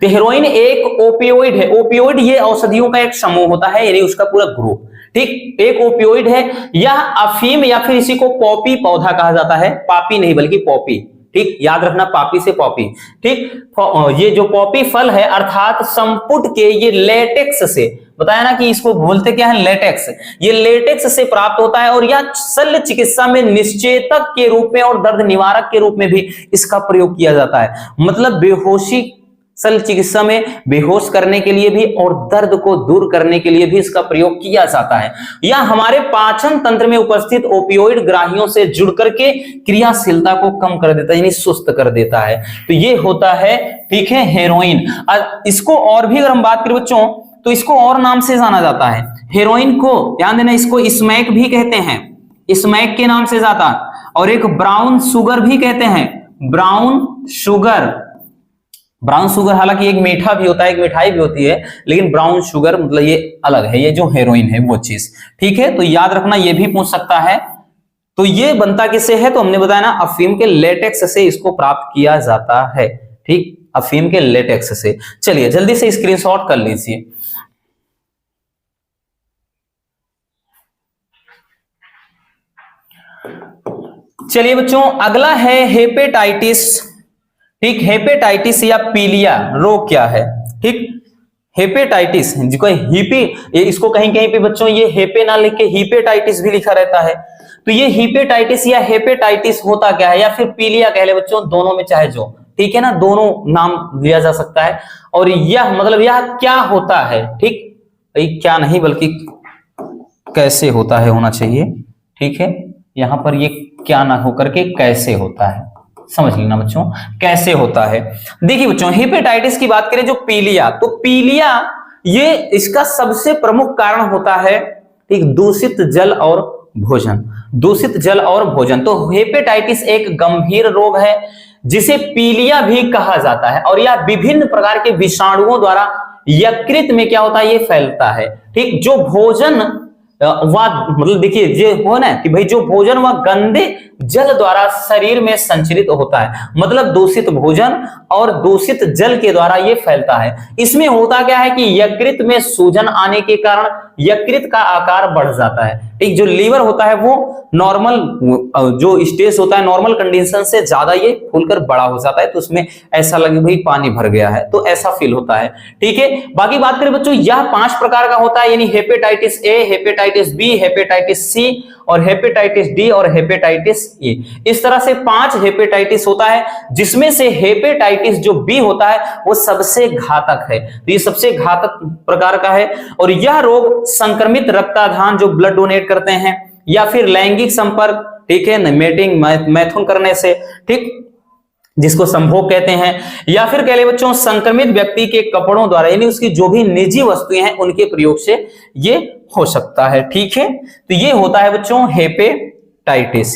तो हेरोइन एक ओपियोइड है। ओपियोइड ये औषधियों का एक समूह होता है, यानी उसका पूरा ग्रुप, ठीक। एक ओपियोइड है। यह अफीम या फिर इसी को पॉपी पौधा कहा जाता है, पापी नहीं बल्कि पॉपी, ठीक। याद रखना, पापी से पॉपी, ठीक। ये जो पॉपी फल है अर्थात संपुट के ये लेटेक्स से, बताया ना कि इसको बोलते क्या है, लेटेक्स। ये लेटेक्स से प्राप्त होता है और यह शल्य चिकित्सा में निश्चेतक के रूप में और दर्द निवारक के रूप में भी इसका प्रयोग किया जाता है। मतलब बेहोशी शल्य चिकित्सा में बेहोश करने के लिए भी और दर्द को दूर करने के लिए भी इसका प्रयोग किया जाता है। यह हमारे पाचन तंत्र में उपस्थित ओपियोइड ग्राहियों से जुड़ करके क्रियाशीलता को कम कर देता है, यानी सुस्त कर देता है। तो ये होता है, ठीक है, हेरोइन। इसको और भी अगर हम बात करें बच्चों तो इसको और नाम से जाना जाता है। हेरोइन को ध्यान देना, इसको स्मैक भी कहते हैं, स्मैक के नाम से जाता, और एक ब्राउन शुगर भी कहते हैं, ब्राउन शुगर। ब्राउन शुगर हालांकि एक मीठा भी होता है, एक मिठाई भी होती है, लेकिन ब्राउन शुगर मतलब ये अलग है, ये जो हेरोइन है वो चीज, ठीक है। तो याद रखना, ये भी पूछ सकता है। तो ये बनता किससे है, तो हमने बताया ना अफीम के लेटेक्स से इसको प्राप्त किया जाता है, ठीक, अफीम के लेटेक्स से। चलिए जल्दी से स्क्रीनशॉट कर लीजिए। चलिए बच्चों अगला है हेपेटाइटिस, ठीक। हेपेटाइटिस या पीलिया रोग क्या है, ठीक। हेपेटाइटिस जिसको इसको कहीं कहीं पे बच्चों ये हेपे ना लिख के हीपेटाइटिस भी लिखा रहता है। तो ये हीपेटाइटिस या हेपेटाइटिस होता क्या है, या फिर पीलिया कह ले बच्चों, दोनों में चाहे जो, ठीक है ना, दोनों नाम लिया जा सकता है। और यह मतलब यह क्या होता है, ठीक, क्या नहीं बल्कि कैसे होता है होना चाहिए, ठीक है। यहां पर ये क्या ना होकर के कैसे होता है, समझ लेना बच्चों, कैसे होता है। देखिए बच्चों हेपेटाइटिस की बात करें जो पीलिया, तो पीलिया ये इसका सबसे प्रमुख कारण होता है, ठीक, दूषित जल और भोजन, दूषित जल और भोजन। तो हेपेटाइटिस एक गंभीर रोग है जिसे पीलिया भी कहा जाता है, और यह विभिन्न प्रकार के विषाणुओं द्वारा यकृत में क्या होता है, ये फैलता है, ठीक। जो भोजन मतलब देखिए ये हो ना कि भाई जो भोजन वह गंदे जल द्वारा शरीर में संचरित होता है, मतलब दूषित भोजन और दूषित जल के द्वारा ये फैलता है। इसमें होता क्या है कि यकृत में सूजन आने के कारण यकृत का आकार बढ़ जाता है, ठीक। जो लीवर होता है वो नॉर्मल जो स्टेज होता है नॉर्मल कंडीशन से ज्यादा ये फूलकर बड़ा हो जाता है, तो उसमें ऐसा लगे भाई पानी भर गया है, तो ऐसा फील होता है। ठीक है, बाकी बात करें बच्चों, यह 5 प्रकार का होता है, यानी hepatitis A, hepatitis B, hepatitis C और हेपेटाइटिस डी और हेपेटाइटिस ए। इस तरह से 5 हेपेटाइटिस होता है, जिसमें से हेपेटाइटिस जो बी होता है वो सबसे घातक है, तो ये सबसे घातक प्रकार का है। और यह रोग संक्रमित रक्ताधान जो ब्लड डोनेट करते हैं या फिर लैंगिक संपर्क, ठीक है, मेटिंग मैथुन करने से, ठीक, जिसको संभोग कहते हैं, या फिर कह ले बच्चों संक्रमित व्यक्ति के कपड़ों द्वारा, यानी उसकी जो भी निजी वस्तुएं हैं उनके प्रयोग से ये हो सकता है। ठीक है, तो ये होता है बच्चों हेपेटाइटिस।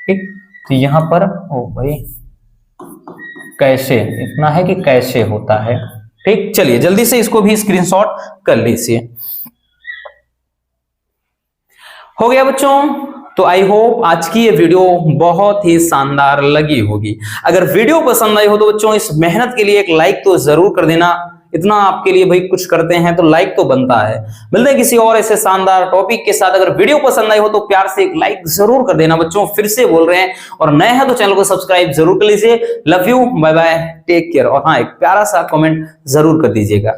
ठीक, तो यहां पर ओ भाई कैसे, इतना है कि कैसे होता है। ठीक, चलिए जल्दी से इसको भी स्क्रीनशॉट कर लीजिए। हो गया बच्चों, तो आई होप आज की ये वीडियो बहुत ही शानदार लगी होगी। अगर वीडियो पसंद आई हो तो बच्चों इस मेहनत के लिए एक लाइक तो जरूर कर देना, इतना आपके लिए भाई कुछ करते हैं तो लाइक तो बनता है। मिलते हैं किसी और ऐसे शानदार टॉपिक के साथ। अगर वीडियो पसंद आई हो तो प्यार से एक लाइक जरूर कर देना बच्चों, फिर से बोल रहे हैं, और नए हैं तो चैनल को सब्सक्राइब जरूर कर लीजिए। Love you, bye bye, take care, और हाँ एक प्यारा सा कमेंट जरूर कर दीजिएगा।